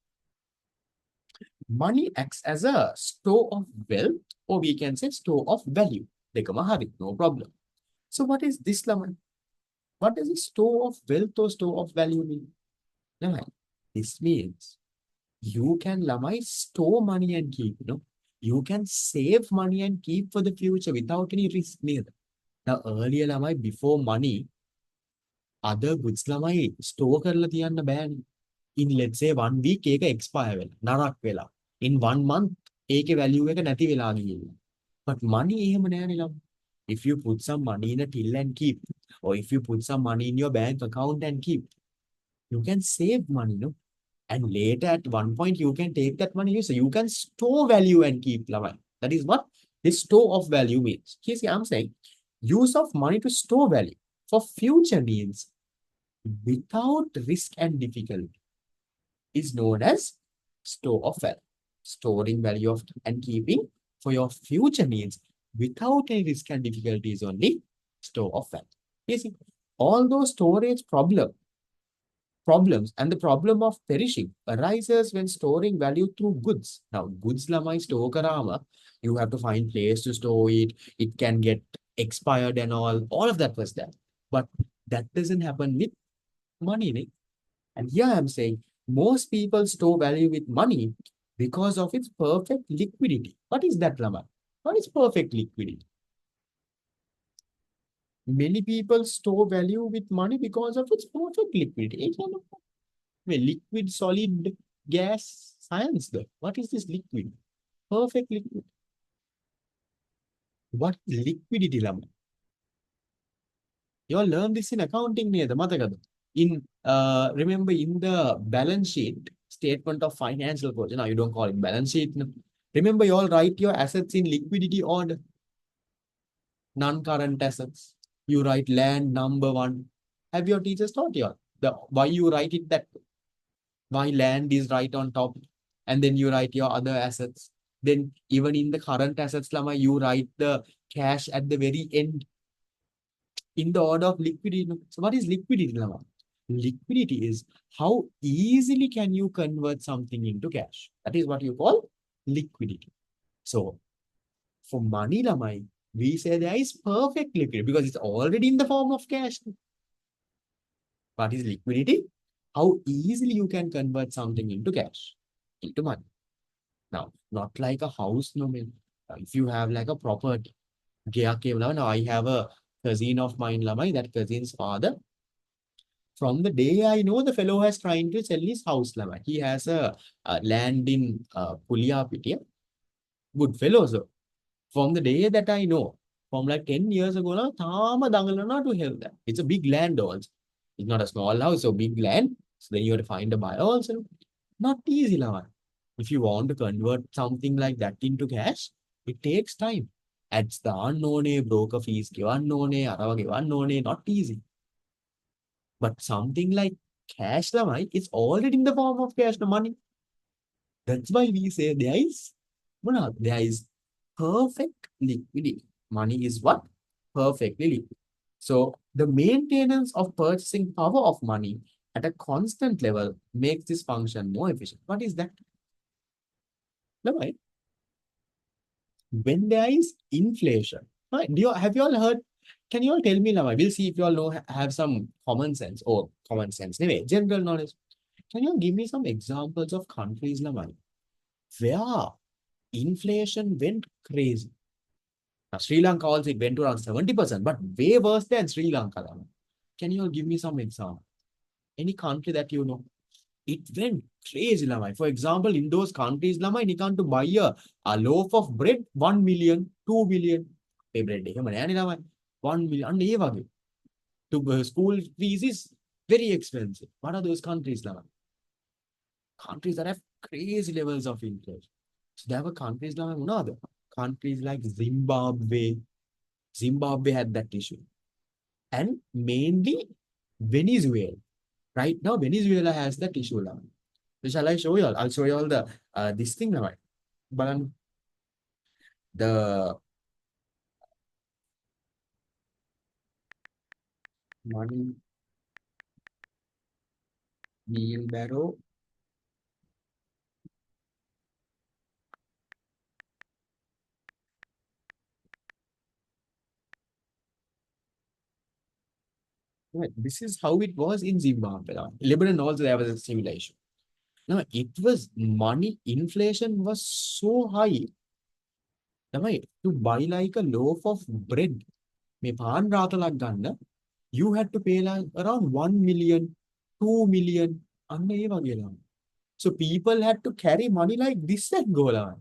Money acts as a store of wealth, or we can say store of value. No problem. So what is this, Laman? What does a store of wealth or store of value mean? Laman, this means you can, Lamai, store money and keep, you can save money and keep for the future without any risk neither. Now earlier, Lamai, before money, other goods lamai store කරලා තියන්න බෑනේ. In let's say 1 week ඒක expire වෙලා නරක් වෙලා. In 1 month ඒකේ value එක නැති වෙලා ගිහිල්ලා. But money එහෙම නෑනේ ළම. If you put some money in a till and keep, or if you put some money in your bank account and keep, you can save money, no? And later at one point you can take that money, so you can store value and keep lamai. That is what this store of value means. Here's what I'm saying. Use of money to store value for future needs without risk and difficulty is known as store of value. Storing value of and keeping for your future needs without any risk and difficulty is only store of value. You see, all those storage problems and the problem of perishing arises when storing value through goods. Now, goods lamai store karama, you have to find place to store it. It can get expired and all of that was there. But that doesn't happen with money. Right? And here I'm saying most people store value with money because of its perfect liquidity. What is that, Lama? What is perfect liquidity? Many people store value with money because of its perfect liquidity. Liquid, solid, gas, science. What is this liquid? Perfect liquid. What is liquidity, Lama? You all learn this in accounting near the Matakada. Remember in the balance sheet, statement of financial position. Now you don't call it balance sheet. No? Remember, you all write your assets in liquidity order. Non-current assets. You write land number 1. Have your teachers taught you why you write it that way? Why land is right on top, and then you write your other assets. Then even in the current assets, Lama, you write the cash at the very end in the order of liquidity. So what is liquidity, Lama? Liquidity is how easily can you convert something into cash. That is what you call liquidity. So for money, Lamai, we say there is perfect liquidity because it's already in the form of cash. What is liquidity? How easily you can convert something into cash, into money. Now, not like a house, no. If you have like a property, now I have a cousin of mine, Lamai, that cousin's father. From the day I know the fellow has trying to sell his house, Lamai. He has a land in Puliyapitiya. Good fellow, sir. From the day that I know, from like 10 years ago, now, to help that. It's a big land also. It's not a small house, so big land. So then you have to find a buyer also. Not easy, Lama. If you want to convert something like that into cash, it takes time. Ads the unknown, broker fees give unknown, arawa give unknown, not easy. But something like cash, Lama, it's already in the form of cash, the money. That's why we say there is perfect liquidity. Money is what? Perfectly liquid. So the maintenance of purchasing power of money at a constant level makes this function more efficient. What is that? Right? When there is inflation, right? Have you all heard? Can you all tell me now? We'll see if you all know have some common sense or common sense. Anyway, general knowledge. Can you all give me some examples of countries Lamai, where inflation went crazy? Now, Sri Lanka also it went to around 70%, but way worse than Sri Lanka. Lamai. Can you all give me some example? Any country that you know? It went crazy, Lamai. For example, in those countries, Lamai, you can't to buy a loaf of bread, 1 million, 2 million. Pay bread, Lamai. 1 million. And ये वाले. To school fees is very expensive. What are those countries, Lamai? Countries that have crazy levels of inflation. So there were countries, Lamai, another. Countries like Zimbabwe. Zimbabwe had that issue. And mainly Venezuela. Right now, Venezuela has that issue, Lamai. So shall I show you all? I'll show you all the this thing now. But the money wheelbarrow. Right. This is how it was in Zimbabwe. Lebanon also there was a simulation. Now it was money inflation was so high. Right? To buy like a loaf of bread, මේ පාන් රාතලක් ගන්න, you had to pay like around 1 million, 2 million. අන්න ඒ වගේ ළමයි. So people had to carry money like this and go ළමයි.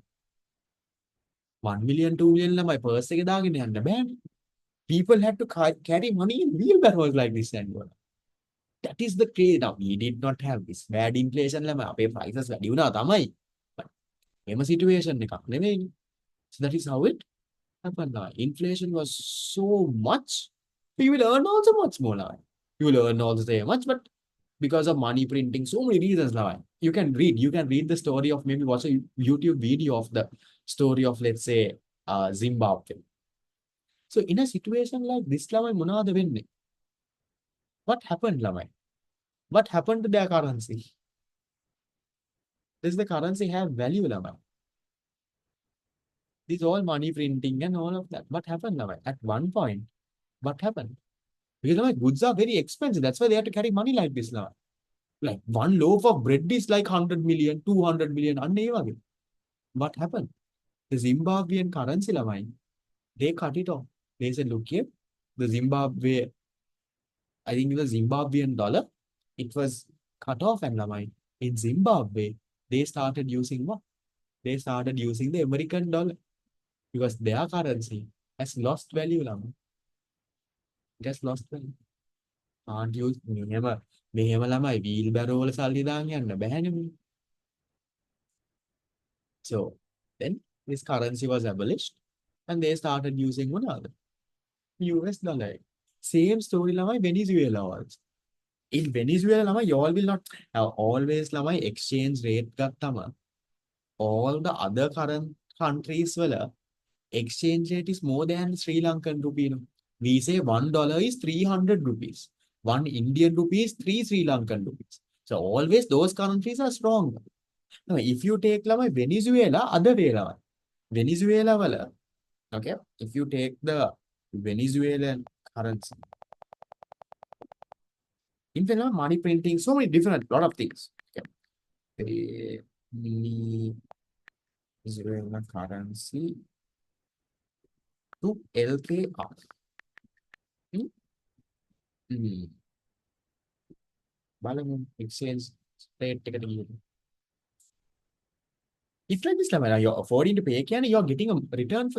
1 million, 2 million ළමයි purse එකේ දාගෙන යන්න බෑනේ. People had to carry money in wheelbarrows like this and go. That is the craze. Now, we did not have this bad inflation. අපේ prices වැඩි වුණා තමයි. But එම situation එකක් නෙමෙයි. So that is how it happened. Inflation was so much. You will earn also much more. You will earn also so much, but because of money printing, so many reasons. You can read the story of maybe watch a YouTube video of the story of, let's say, Zimbabwe. So in a situation like this, මොනවද වෙන්නේ? What happened, ළමයි? What happened to their currency? Does the currency have value, ළමයි? This all money printing and all of that. What happened, ළමයි? At one point, what happened? Because ළමයි, goods are very expensive. That's why they have to carry money like this, ළමයි. Like one loaf of bread is like 100 million, 200 million. අන්න ඒ වගේ. What happened? The Zimbabwean currency, ළමයි, they cut it off. They said, look here, the Zimbabwe, I think it was Zimbabwean dollar, it was cut off, and lamai, in Zimbabwe, they started using what? They started using the American dollar because their currency has lost value, lamai. It has lost value. Can't use මෙහෙම ළමයි wheelbarrow වල සල්ලි දාන්න යන්න බැහැනේ. So then this currency was abolished and they started using one other. US dollar. Same story lamai Venezuela also. In Venezuela lamai you all will not have always lamai exchange rate gattama. All the other current countries wala exchange rate is more than Sri Lankan rupee. We say $1 is 300 rupees. 1 Indian rupee is 3 Sri Lankan rupees. So always those countries are strong. Now, if you take lamai Venezuela, other way lamai. Venezuela wala. Okay. If you take the Venezuelan currency. In Venezuela, money printing, so many different, lot of things. Okay. Venezuelan currency to LKR. Exchange rate. It's like this, you're affording to pay, and you're getting a return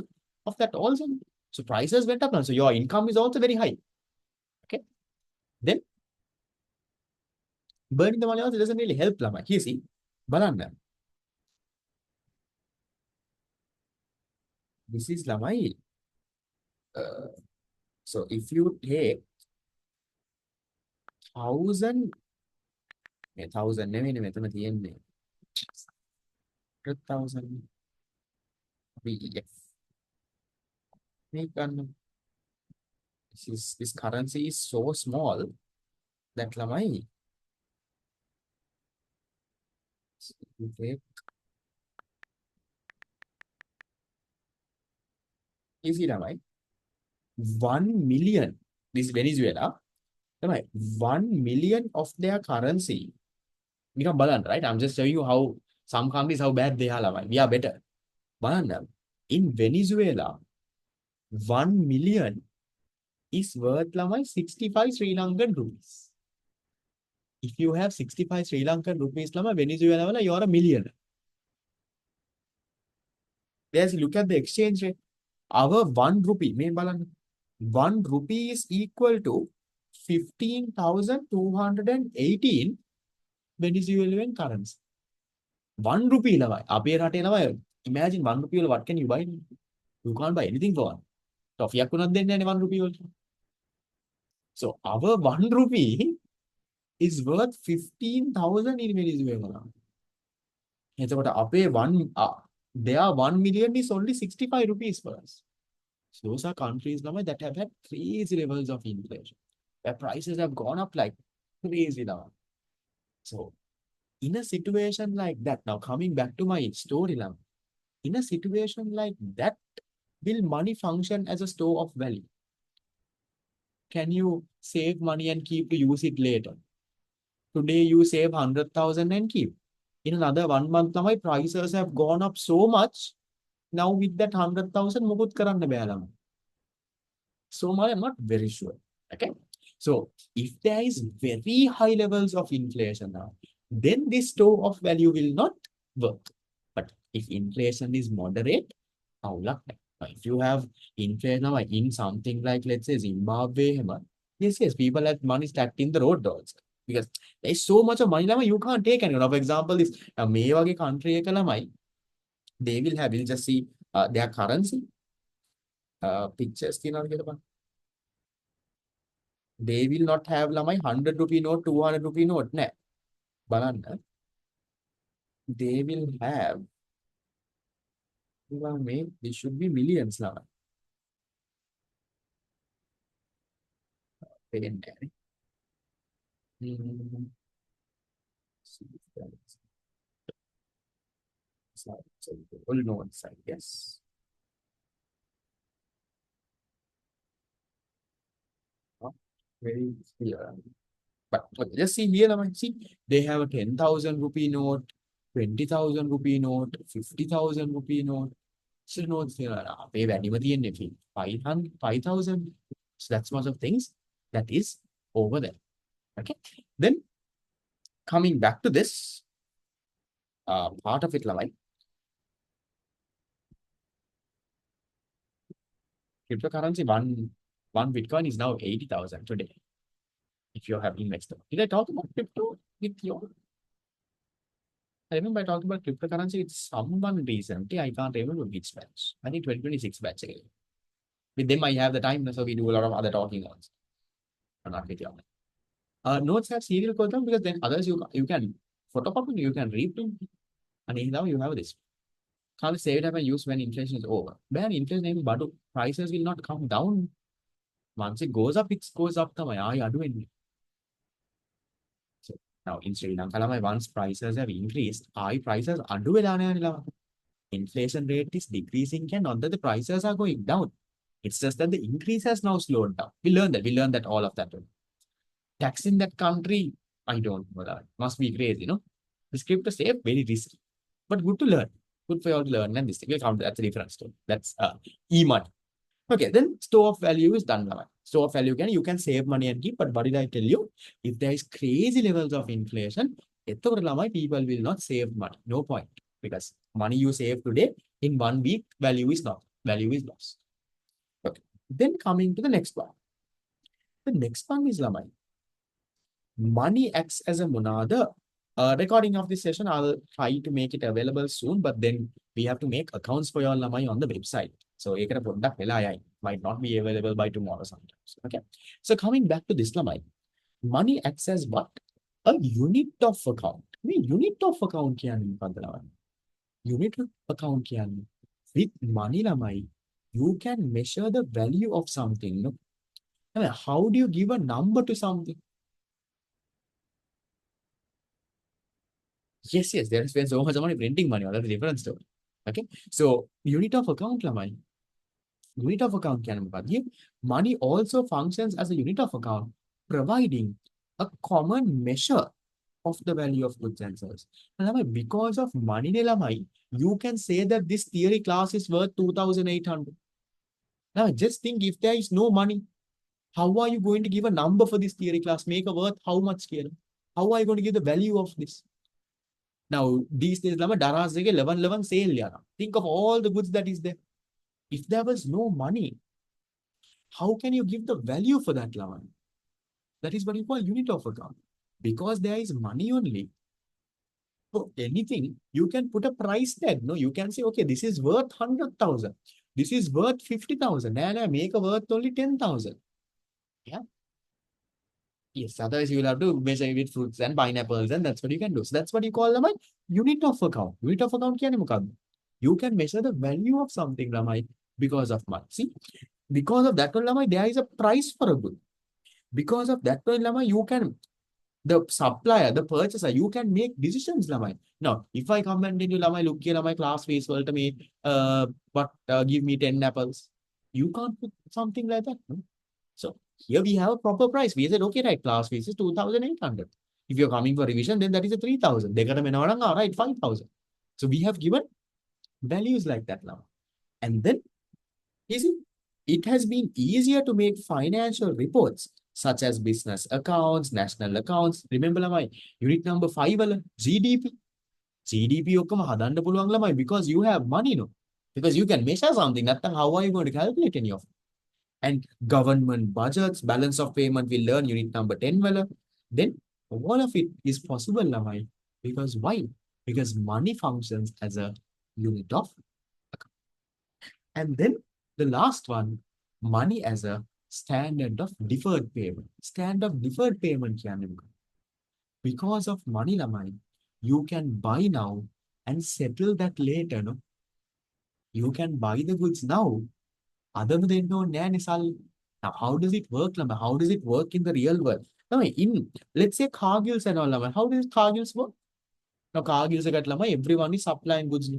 of that also. So prices went up, so your income is also very high. Okay. Then Burning the money also doesn't really help ළමයි. Here see. බලන්න. This is ළමයි. Uh, so if you take 1,000 1,000 නෙවෙයිනේ මෙතන තියෙන්නේ 100,000 VF මේ ගන්න. This currency is so small that ළමයි you take easy ළමයි 1 million. This is Venezuela. ළමයි 1 million of their currency. නිකන් බලන්න, right? I'm just showing you how some countries how bad they are ළමයි. We are better. බලන්න. In Venezuela 1 million is worth ළමයි 65 Sri Lankan rupees. If you have 65 Sri Lankan rupees ළමයි Venezuela වල you are a millionaire. There's look at the exchange rate. Our 1 rupee මේ බලන්න. 1 rupee is equal to 15,218 Venezuelan currency. 1 rupee ළමයි. අපේ රටේ ළමයි imagine 1 rupee වල what can you buy? You can't buy anything for one. ටොෆියක් උනත් දෙන්නේ නැහැ 1 rupee වලට. So our 1 rupee is worth 15,000 in Venezuela. එතකොට අපේ 1 their 1 million is only 65 rupees for us. So those are countries ළමයි that have had crazy levels of inflation. Where prices have gone up like crazy now. So in a situation like that, now coming back to my story now, in a situation like that, will money function as a store of value? Can you save money and keep to use it later? Today you save 100,000 and keep. In another 1 month, now my prices have gone up so much. Now with that 100,000, මොකුත් කරන්න බෑ ළමයි. So I'm not very sure. Okay. So if there is very high levels of inflation now, then this store of value will not work. But if inflation is moderate, if you have inflation in something like, let's say, Zimbabwe, yes, people have money stacked in the road also. Because there is so much of money, you can't take any. For example, this මේ වගේ country එක ළමයි, they will have, we'll just see their currency. Pictures තියෙනවා කියලා බලන්න. They will not have ළමයි 100 rupee note, 200 rupee note නෑ. බලන්න. They will have, this should be millions ළමයි. පේන්නේ. All no one side, yes. Very clear. But just see here, see, they have a 10,000 rupee note, 20,000 rupee note, 50,000 rupee note. So notes here, pay value 5,000. So that's much of things that is over there. Okay. Then coming back to this part of it, like cryptocurrency, one Bitcoin is now 80,000 today. If you have invested. Did I talk about crypto with you? I remember I talked about cryptocurrency with someone recently. I can't remember which batch. I think 2026 batch again. With them, I have the time, so we do a lot of other talking also. I'm not with you. Notes have serial code because then others you can photocopy, you can reprint, and now you have this. Can't save it up and use when inflation is over. When inflation, but prices will not come down. Once it goes up, it goes up. So now in Sri Lanka, once prices have increased, prices are inflation rate is decreasing, and not that the prices are going down. It's just that the increase has now slowed down. We learned that all of that. Tax in that country, I don't know that. Must be crazy, The crypto safe, very risky. But good to learn. Good for you all to learn. And this thing will come. That's a different story. That's e-money. Okay, then store of value is done. Store of value you can save money and keep, but what did I tell you? If there is crazy levels of inflation, people will not save money. No point. Because money you save today, in 1 week, value is lost. Okay. Then coming to the next one. The next one is lamai. Money acts as a monada. Recording of this session, I'll try to make it available soon, but then we have to make accounts for your lamai on the website. So ekata පොඩ්ඩක් වෙලා යයි. Might not be available by tomorrow sometimes. Okay. So coming back to this lamai, money acts as what? A unit of account. මේ unit of account කියන්නේ මොකක්ද ළමයි? Unit of account කියන්නේ with money ළමයි, you can measure the value of something. No? I mean, how do you give a number to something? Yes, yes, there is spent so much money printing money. That's a different story. Okay. So unit of account lamai. Unit of account can money also functions as a unit of account, providing a common measure of the value of goods and services. Because of money lamai, you can say that this theory class is worth 2,800. Now just think, if there is no money, how are you going to give a number for this theory class? Make a worth how much scale? How are you going to give the value of this? Now, these days, lama daras dekhe 11 sale yana. Think of all the goods that is there. If there was no money, how can you give the value for that lama? That is what you call unit of account. Because there is money only. So anything, you can put a price tag. No, you can say, okay, this is worth 100,000. This is worth 50,000. And I make a worth only 10,000. Yeah. Yes, otherwise you will have to measure with fruits and pineapples, and that's what you can do. So that's what you call them a unit of account. Unit of account kya hai? You can measure the value of something, Ramai, because of money. See, because of that one, Ramai, there is a price for a good. Because of that one, Ramai, you can, the supplier, the purchaser, you can make decisions, Ramai. Now, if I come and tell you, Ramai, look here, Ramai, class fees, well, to me, give me 10 apples. You can't put something like that. No? So here we have a proper price. We said, okay, right, class fees is 2,800. If you're coming for revision, then that is a 3,000. They got a right, 5,000. So we have given values like that now. And then, you see, it has been easier to make financial reports such as business accounts, national accounts. Remember, lamai, unit number 5, GDP. GDP ඔක්කොම හදන්න පුළුවන් ළමයි, because you have money, no? Because you can measure something. නැත්නම් how are you going to calculate any of it? And government budgets, balance of payment, we learn unit number 10 wala. Then all of it is possible, lamai. Because why? Because money functions as a unit of account. And then the last one, money as a standard of deferred payment. Standard of deferred payment kya. Because of money, lamai, you can buy now and settle that later. No? You can buy the goods now. Other than no, now, how does it work, Lama? How does it work in the real world? Now, in, let's say, Cargills and all, Lama, how does Cargills work? Now, Cargills got Lama, everyone is supplying goods.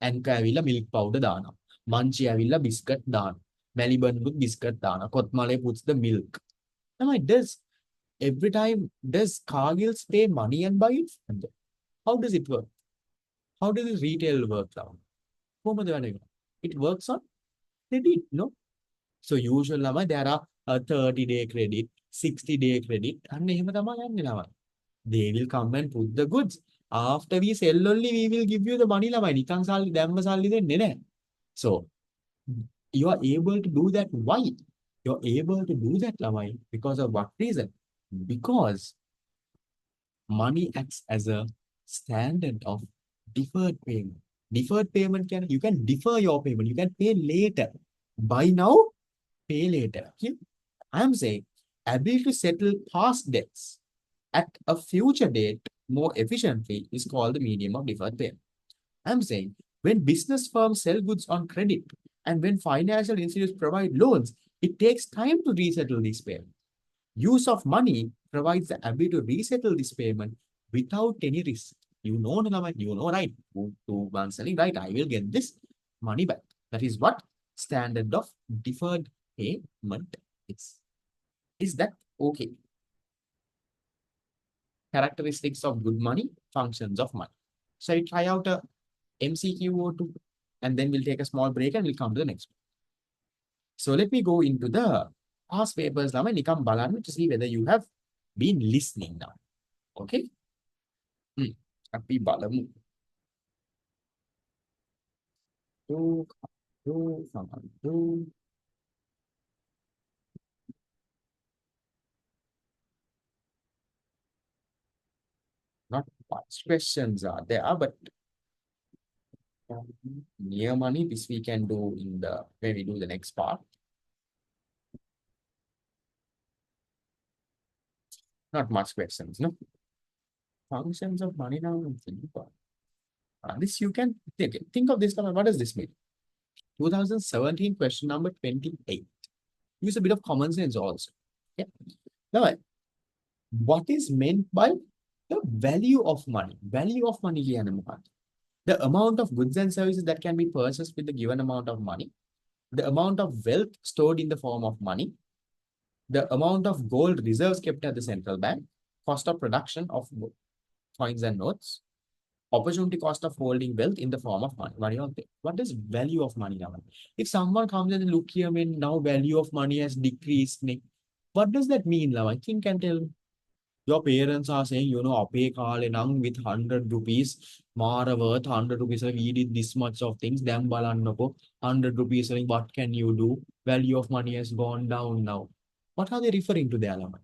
And Kavilla milk powder dana. Manchi avilla biscuit dana. Melbourne good biscuit dana. Kotmale puts the milk. Now, does every time does Cargills pay money and buy it? How does it work? How does this retail work now? It works on credit, no? So usually there are a 30-day credit, 60-day credit, and they will come and put the goods. After we sell only, we will give you the money. So you are able to do that. Why? You're able to do that, Lamai, because of what reason? Because money acts as a standard of deferred payment. Deferred payment you can defer your payment. You can pay later. Buy now, pay later. Okay? I'm saying ability to settle past debts at a future date more efficiently is called the medium of deferred payment. I'm saying when business firms sell goods on credit and when financial institutions provide loans, it takes time to resettle these payments. Use of money provides the ability to resettle this payment without any risk. You know, right? 2 months selling, right? I will get this money back. That is what standard of deferred payment is. Is that okay? Characteristics of good money, functions of money. So I try out a MCQ or two, and then we'll take a small break and we'll come to the next one. So let me go into the past papers to see whether you have been listening now. Okay? Happy balamu. Not much questions are there, but near money, this we can do in the when we do the next part. Not much questions, no? Functions of money now. This you can think of this. What does this mean? 2017 question number 28. Use a bit of common sense also. Yeah. Now, what is meant by the value of money? Value of money here, the amount of goods and services that can be purchased with the given amount of money, the amount of wealth stored in the form of money, the amount of gold reserves kept at the central bank, cost of production of coins and notes, opportunity cost of holding wealth in the form of money. Money on thing. What is value of money now? If someone comes and look here, I mean, now value of money has decreased. What does that mean now? I think can tell. Your parents are saying, අපේ කාලේ නම් with 100 rupees, මාර worth 100 rupees, we did this much of things. දැන් බලන්නකෝ 100 rupees, what can you do? Value of money has gone down now. What are they referring to there, ළමයි?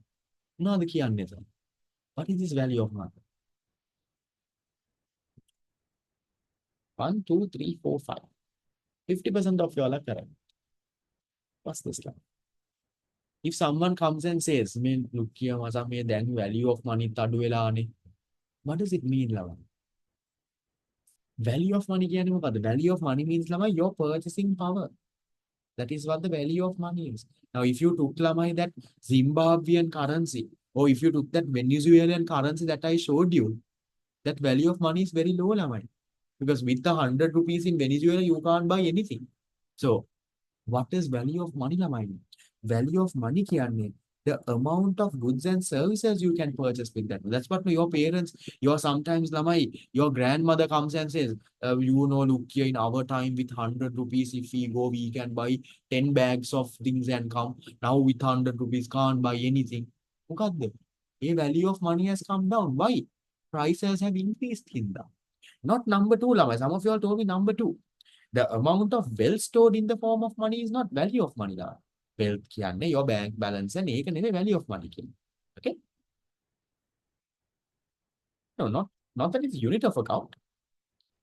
මොනවද කියන්නේ එතන? What is this value of money? 1, 2, 3, 4, 5. 50% of you all are correct. What's this like? If someone comes and says, I mean, look here, Masa, then value of money, what does it mean, Lava? Value of money, the value of money means, Lava, your purchasing power. That is what the value of money is. Now, if you took, Lama, that Zimbabwean currency, or if you took that Venezuelan currency that I showed you, that value of money is very low, Lama. Because with the 100 rupees in Venezuela, you can't buy anything. So, what is value of money, Lama? Value of money kiyanne the amount of goods and services you can purchase with that. That's what your parents, your sometimes lamai, your grandmother comes and says, look here, in our time with 100 rupees, if we go, we can buy 10 bags of things and come. Now with 100 rupees, can't buy anything. Look at them. The value of money has come down. Why? Prices have increased in that. Not number two, lamai. Some of you all told me number two. The amount of wealth stored in the form of money is not value of money. Wealth කියන්නේ your bank balance and ඒක නෙමෙයි value of money කියන්නේ. Okay? No, not that it's unit of account.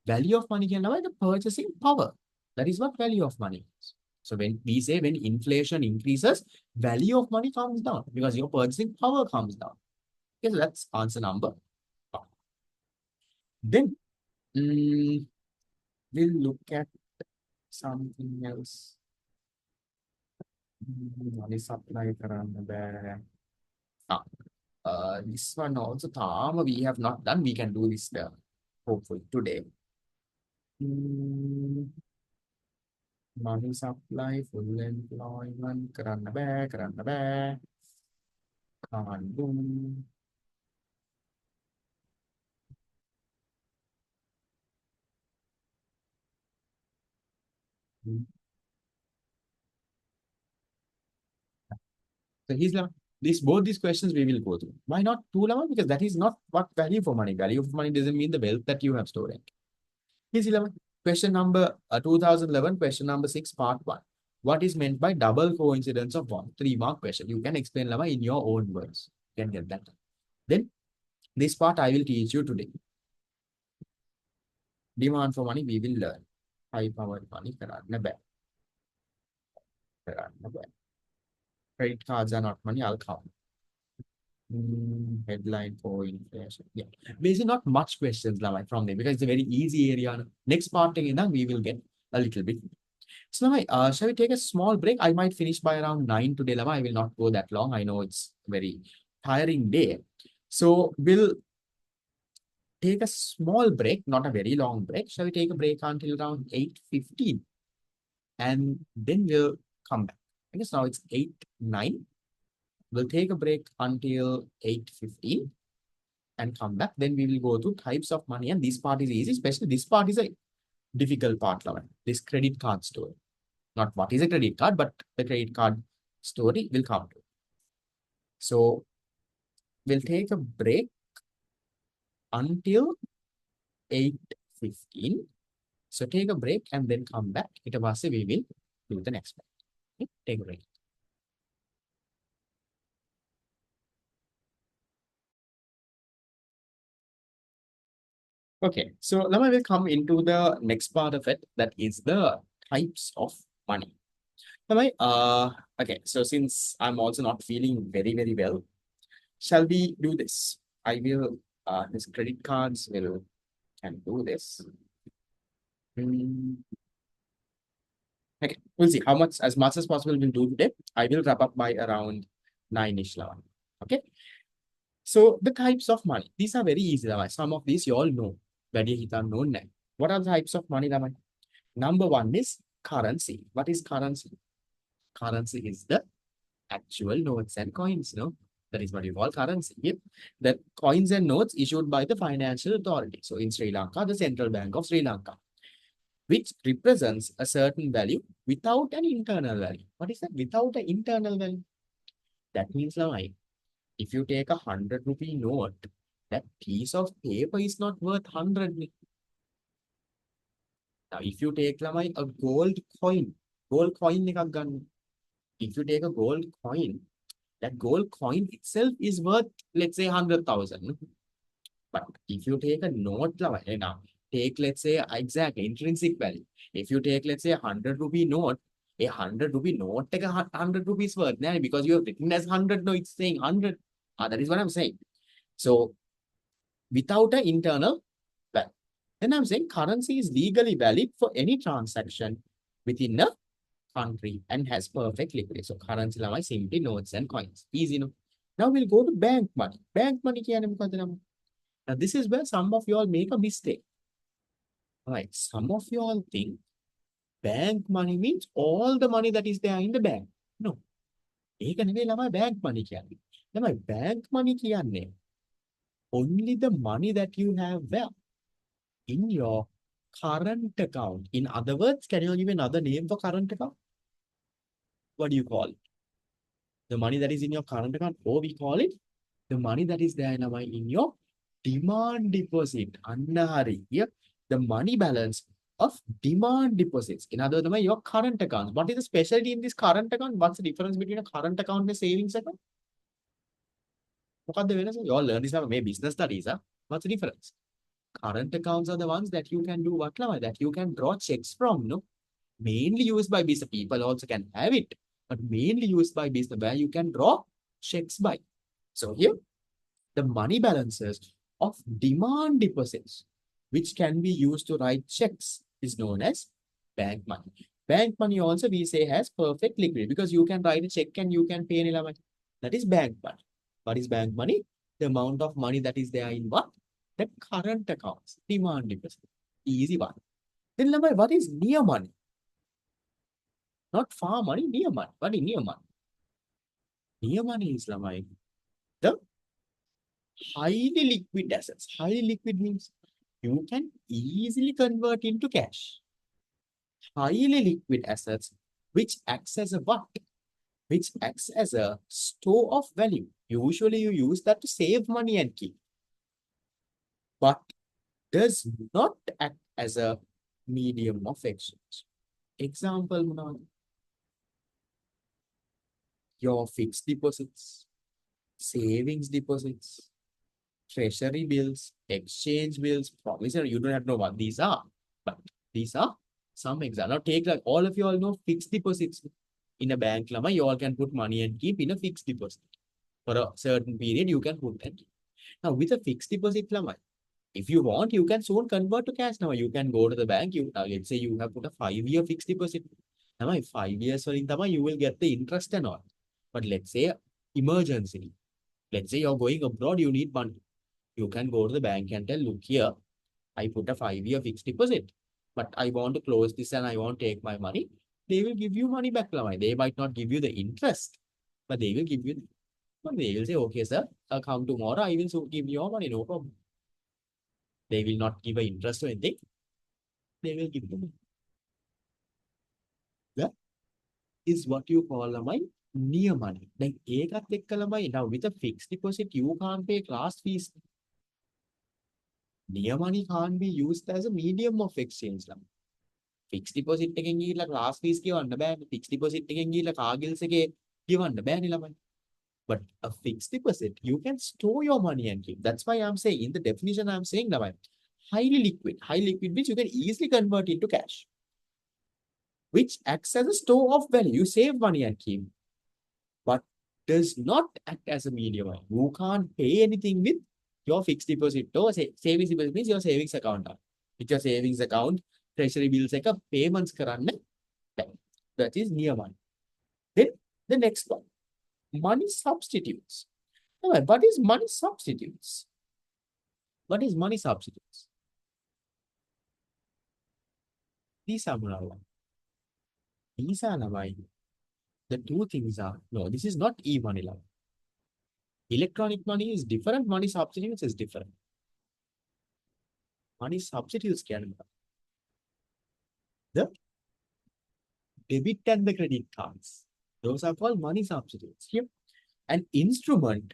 Value of money කියන්නේ the purchasing power. That is what value of money is. So when we say when inflation increases, value of money comes down because your purchasing power comes down. Okay, so that's answer number 1. Then we'll look at something else. Money supply කරන්න බෑ. This one also, we have not done. We can do this hopefully today. Money supply, full employment, කරන්න බෑ. Can't do. So he's like, both these questions we will go through. Why not 2 level? Because that is not what value for money. Value for money doesn't mean the wealth that you have stored. Here's 11. Question number 2011, question number 6, part 1. What is meant by double coincidence of 1? 3-mark question. You can explain Lama in your own words. You can get that. Then this part I will teach you today. Demand for money we will learn. High power money කරන්න බෑ. Credit cards are not money, I'll count. Headline for inflation. Yeah. Basically, not much questions from there because it's a very easy area. Next part again, we will get a little bit. So now, shall we take a small break? I might finish by around 9 today. I will not go that long. I know it's a very tiring day. So we'll take a small break, not a very long break. Shall we take a break until around 8:15? And then we'll come back. I guess now it's 8:09. We'll take a break until 8:15 and come back. Then we will go to types of money. And this part is easy, especially this part is a difficult part. This credit card story. Not what is a credit card, but the credit card story will come to. So we'll take a break until 8:15. So take a break and then come back. We will do the next one. Okay? Take a break. Okay, so now I will come into the next part of it, that is the types of money. Am I, okay, so since I'm also not feeling very well, shall we do this? I will, this credit cards will, can do this. Hmm, okay, we'll see how much, as much as possible we'll do today. I will wrap up by around 9-ish level. Okay, so the types of money, these are very easy. Lamai. Some of these you all know. Very known. What are the types of money? Lamai? Number one is currency. What is currency? Currency is the actual notes and coins, no? That is what you call currency. Yep. The coins and notes issued by the financial authority. So in Sri Lanka, the Central Bank of Sri Lanka, which represents a certain value without an internal value. What is that? Without an internal value. That means like, if you take 100 rupee note, that piece of paper is not worth 100. Now, if you take like a gold coin එකක් ගන්න. If you take a gold coin, that gold coin itself is worth, let's say, 100,000. But if you take a note, now, take, let's say, exact intrinsic value. If you take, let's say, 100 rupee note, a 100 rupee note, take 100 rupees worth, because you have written as 100, no, it's saying 100. That is what I'm saying. So, without an internal value. Then I'm saying currency is legally valid for any transaction within a country and has perfect liquidity. So currency lamai simply notes and coins. Easy, no? Now we'll go to bank money. Bank money කියන්නේ මොකද්ද ළමයි? Now this is where some of you all make a mistake. Right? Some of you all think bank money means all the money that is there in the bank. No. ඒක නෙවෙයි ළමයි bank money කියන්නේ. ළමයි bank money කියන්නේ only the money that you have there in your current account. In other words, can you give another name for current account? What do you call it? The money that is in your current account, or we call it the money that is there in your demand deposit. Here, the money balance of demand deposits. In other words, your current account. What is the specialty in this current account? What's the difference between a current account and a savings account? You all learn this from business studies. What's the difference? Current accounts are the ones that you can do what? That you can draw checks from, no? Mainly used by business. People also can have it, but mainly used by business where you can draw checks by. So here, the money balances of demand deposits, which can be used to write checks, is known as bank money. Bank money also we say has perfect liquidity because you can write a check and you can pay an element. That is bank money. What is bank money? The amount of money that is there in what? The current accounts, demand deposit. Easy one. Then what is near money? Not far money, near money. What is near money? Near money is the highly liquid assets. Highly liquid means you can easily convert into cash. Highly liquid assets, which acts as a what? Which acts as a store of value. Usually you use that to save money and keep. But does not act as a medium of exchange. Example, your fixed deposits, savings deposits, treasury bills, exchange bills. Probably you don't have to know what these are, but these are some examples. Now take like all of you all know fixed deposits in a bank. You all can put money and keep in a fixed deposit for a certain period. You can put and keep. Now with a fixed deposit, if you want, you can soon convert to cash. Now you can go to the bank. Let's say you have put a 5-year fixed deposit. Now 5 years you will get the interest and all. But let's say emergency. Let's say you're going abroad, you need money. You can go to the bank and tell, look here, I put a 5-year fixed deposit, but I want to close this and I want to take my money. They will give you money back. They might not give you the interest, but they will give you. They will say, okay, sir, I'll come tomorrow. I will give you your money. No problem. They will not give an interest or anything. They will give you money. That is what you call near money. Like now with a fixed deposit, you can't pay class fees. Near money can't be used as a medium of exchange. Fixed deposit එකෙන් ගිහිල්ලා class fees ගෙවන්න බෑනේ. Fixed deposit එකෙන් ගිහිල්ලා කාගිල්ස් එකේ ගෙවන්න බෑනේ ළමයි. But a fixed deposit, you can store your money and keep. That's why I'm saying in the definition I'm saying ළමයි. highly liquid. Highly liquid means you can easily convert into cash, which acts as a store of value. You save money and keep, but does not act as a medium. You can't pay anything with your fixed deposit or savings deposit means your savings account. With your savings account, treasury bills like a payments karanne bad. That is near money. Then the next one, money substitutes. Now, what is money substitutes? What is money substitutes? These are Munawar. These are Lamai. The two things are, no, this is not e-money law. Electronic money is different, money substitutes is different. Money substitutes can be the debit and the credit cards. Those are called money substitutes. Here, an instrument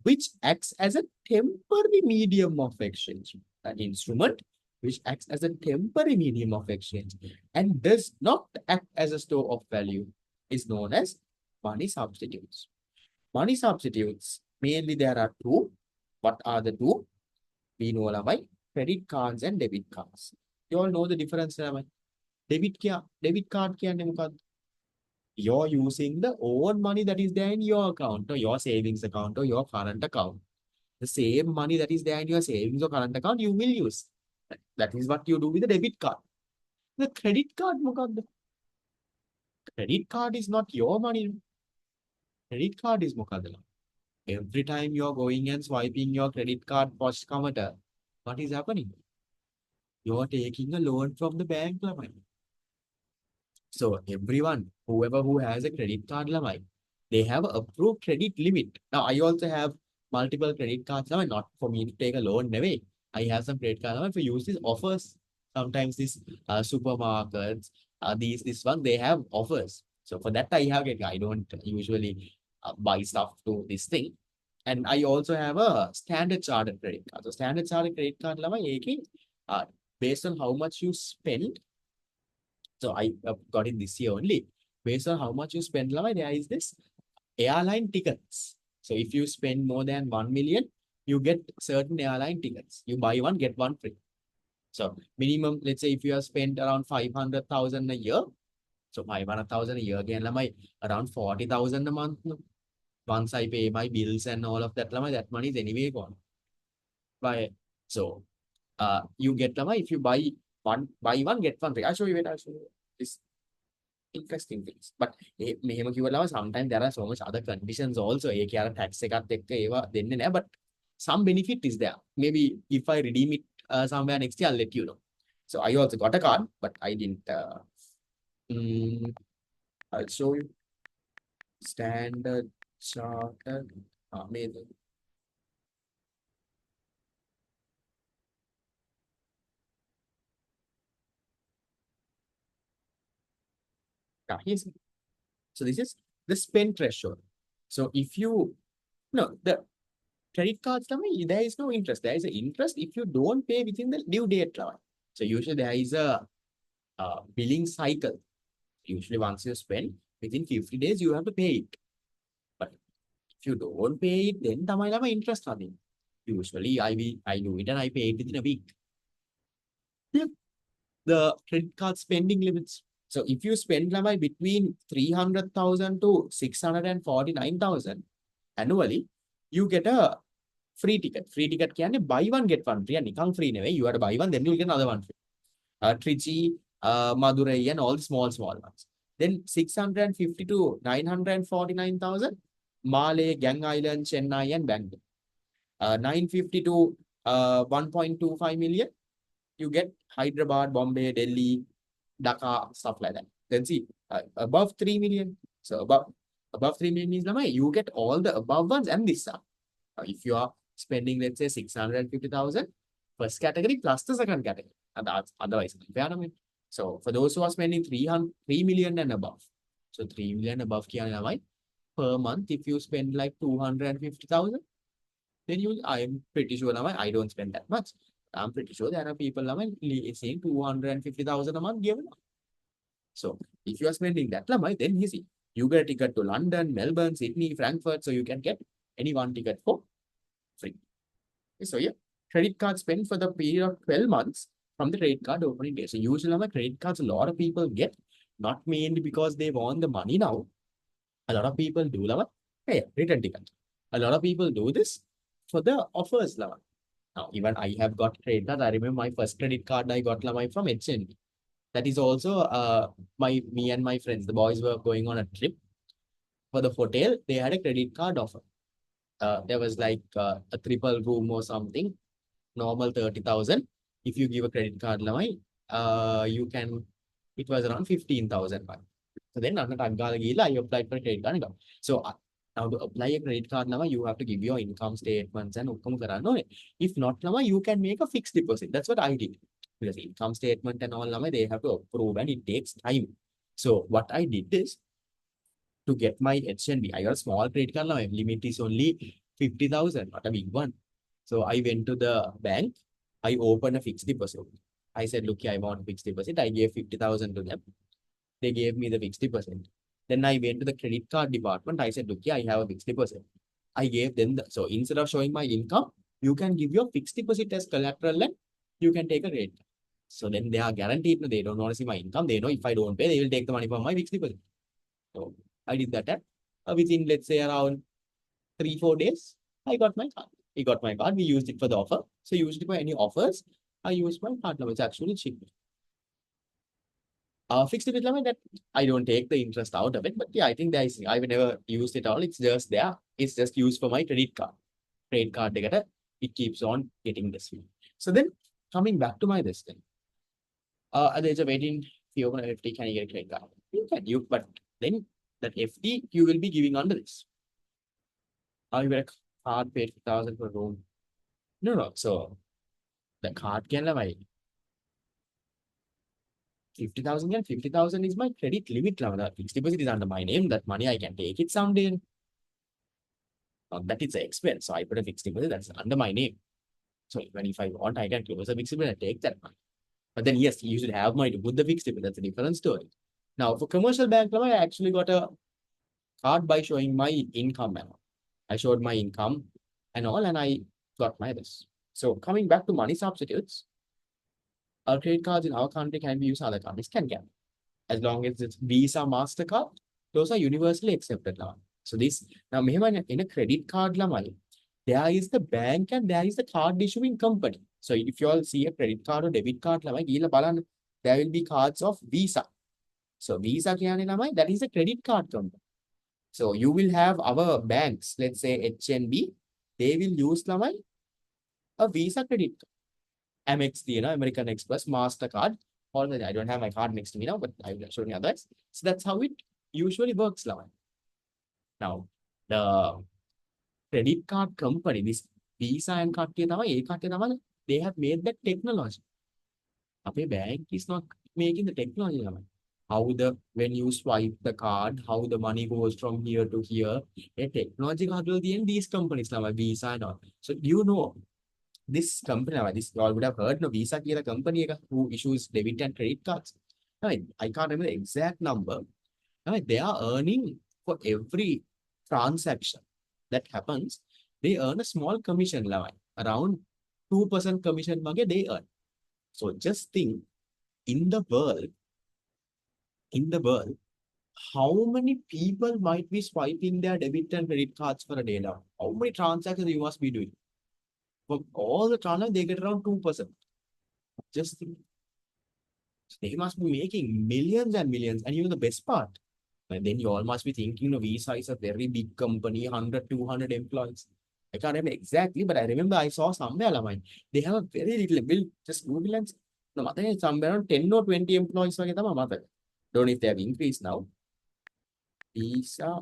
which acts as a temporary medium of exchange. An instrument which acts as a temporary medium of exchange and does not act as a store of value is known as money substitutes. Money substitutes, mainly there are two. What are the two? We know lamai, credit cards and debit cards. You all know the difference lamai. Debit card කියන්නේ මොකක්ද? You're using the own money that is there in your account or your savings account or your current account. The same money that is there in your savings or current account, you will use. That is what you do with the debit card. The credit card මොකක්ද? Credit card is not your money. Credit card is මොකක්ද? Every time you're going and swiping your credit card post counter, what is happening? You're taking a loan from the bank lamai. So everyone, whoever who has a credit card lamai, they have approved credit limit. Now I also have multiple credit cards lamai, not for me to take a loan away. I have some credit card lamai for use these offers. Sometimes these supermarkets, this one, they have offers. So for that I have I don't usually buy stuff to this thing. And I also have a standard chartered credit card. So standard chartered credit card lamai, based on how much you spend. So I got it this year only. Based on how much you spend, there is this airline tickets. So if you spend more than 1 million, you get certain airline tickets. You buy one, get one free. So minimum, let's say if you have spent around 500,000 a year, so 500,000 a year again, around 40,000 a month. Once I pay my bills and all of that, that money is anyway gone. So you get if you buy one, get one free. I'll show you this interesting things. But sometimes there are so much other conditions also. Tax but some benefit is there. Maybe if I redeem it somewhere next year, I'll let you know. So I also got a card, but I didn't. I'll show you. Standard Chartered. Amazing. So this is the spend threshold. So if you, no, the credit cards, there is no interest. There is an interest if you don't pay within the due date. So usually there is a billing cycle. Usually once you spend, within 50 days, you have to pay it. But if you don't pay it, then tamai interest nothing. Usually I do it and I pay it within a week. The credit card spending limits. So if you spend between 300,000 to 649,000 annually, you get a free ticket. Free ticket can buy one, get one free. And nikang free anyway. You have to buy one, then you'll get another one free. Trichy, Madurai, and all the small ones. Then 650 to 949,000, Malay, Gang Island, Chennai, and Bangalore. 950 to 1.25 million, you get Hyderabad, Bombay, Delhi, Dhaka, stuff like that. Then see, above 3 million. So above 3 million means you get all the above ones and this sum. If you are spending, let's say, 650,000, first category plus the second category. And that's otherwise. So for those who are spending 3 million and above, so 3 million above per month, if you spend like 250,000, then I'm pretty sure I don't spend that much. I'm pretty sure there are people saying 250,000 a month given. So if you are spending that, then you get a ticket to London, Melbourne, Sydney, Frankfurt, so you can get any one ticket for free. So yeah, credit card spend for the period of 12 months from the credit card opening day. So usually my credit cards, a lot of people get, not mainly because they want the money now. A lot of people do lava. Hey, return ticket. A lot of people do this for the offers lava. Now, even I have got credit card. I remember my first credit card I got lava from HNB. That is also me and my friends. The boys were going on a trip for the hotel. They had a credit card offer. There was like a triple room or something, normal 30,000. If you give a credit card lamai, you can, it was around 15,000. So then I applied for a credit card. So now to apply a credit card now, you have to give your income statements and okkum karano. If not now, you can make a fixed deposit. That's what I did. Because income statement and all now, they have to approve and it takes time. So what I did is to get my HNB. I got a small credit card now. Limit is only 50,000, not a big one. So I went to the bank. I opened a fixed deposit. I said, look, I want fixed deposit. I gave 50,000 to them. They gave me the fixed deposit. Then I went to the credit card department. I said, look, I have a fixed deposit. I gave them so instead of showing my income, you can give your fixed deposit as collateral and you can take a rate. So then they are guaranteed. They don't want to see my income. They know if I don't pay, they will take the money from my fixed deposit. So I did that. Within, let's say, around 3-4 days, I got my card. I got my card. We used it for the offer. So used it for any offers. I used my card number. It's actually cheap. Fixed deposit limit that I don't take the interest out of it, but yeah, I think there is. I've never used it all. It's just there. It's just used for my credit card. Credit card data. It keeps on getting this fee. So then coming back to my this thing. There's a waiting fee over FD. Can you get a credit card? You can. But then that FD you will be giving under this. You get a card paid 1,000 for room. No. So the card can have 50,000 and 50,000 is my credit limit. The fixed deposit is under my name. That money I can take it someday. That is an expense. So I put a fixed deposit that's under my name. So even if I want, I can close a fixed deposit and take that money. But then yes, you should have money to put the fixed deposit. That's a different story. Now for commercial bank, I actually got a card by showing my income. I showed my income and all, and I got my this. So coming back to money substitutes, our credit cards in our country can be used, other countries can. As long as it's Visa, MasterCard, those are universally accepted now. So this, now in a credit card, there is the bank and there is the card issuing company. So if you all see a credit card or debit card, there will be cards of Visa. So Visa, that is a credit card company. So you will have our banks, let's say HNB, they will use a Visa credit card. Amex, American Express, MasterCard. I don't have my card next to me now, but I will show you others. So that's how it usually works. Now, the credit card company, this Visa and card, they have made that technology. Our bank is not making the technology. When you swipe the card, how the money goes from here to here. A technology will be in these companies, Visa and all. So you know this company, this you all would have heard, no, Visa is a company who issues debit and credit cards. Now, I can't remember the exact number. Now, they are earning for every transaction that happens. They earn a small commission, around 2% commission they earn. So just think, in the world, how many people might be swiping their debit and credit cards for a day now? How many transactions you must be doing? For all the transactions, they get around 2%. Just think. They must be making millions and millions. And the best part, and then you all must be thinking, Visa is a very big company, 100, 200 employees. I can't remember exactly, but I remember I saw somewhere, they have a very little bill. Just Google and somewhere around 10 or 20 employees. Don't know if they have increased now. Visa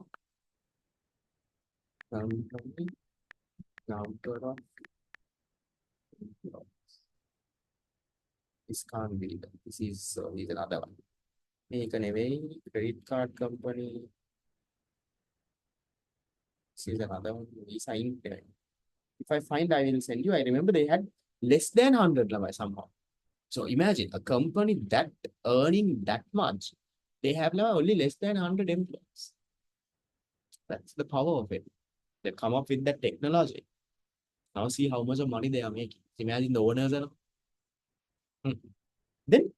company, number of employees. This can't be. This is another one. Make an away credit card company. This is another one. Visa Inc. If I find, I will send you. I remember they had less than 100 somehow. So imagine a company that earning that much, they have only less than 100 employees. That's the power of it. They come up with that technology. Now see how much of money they are making. Imagine the owners are. Hmm. Then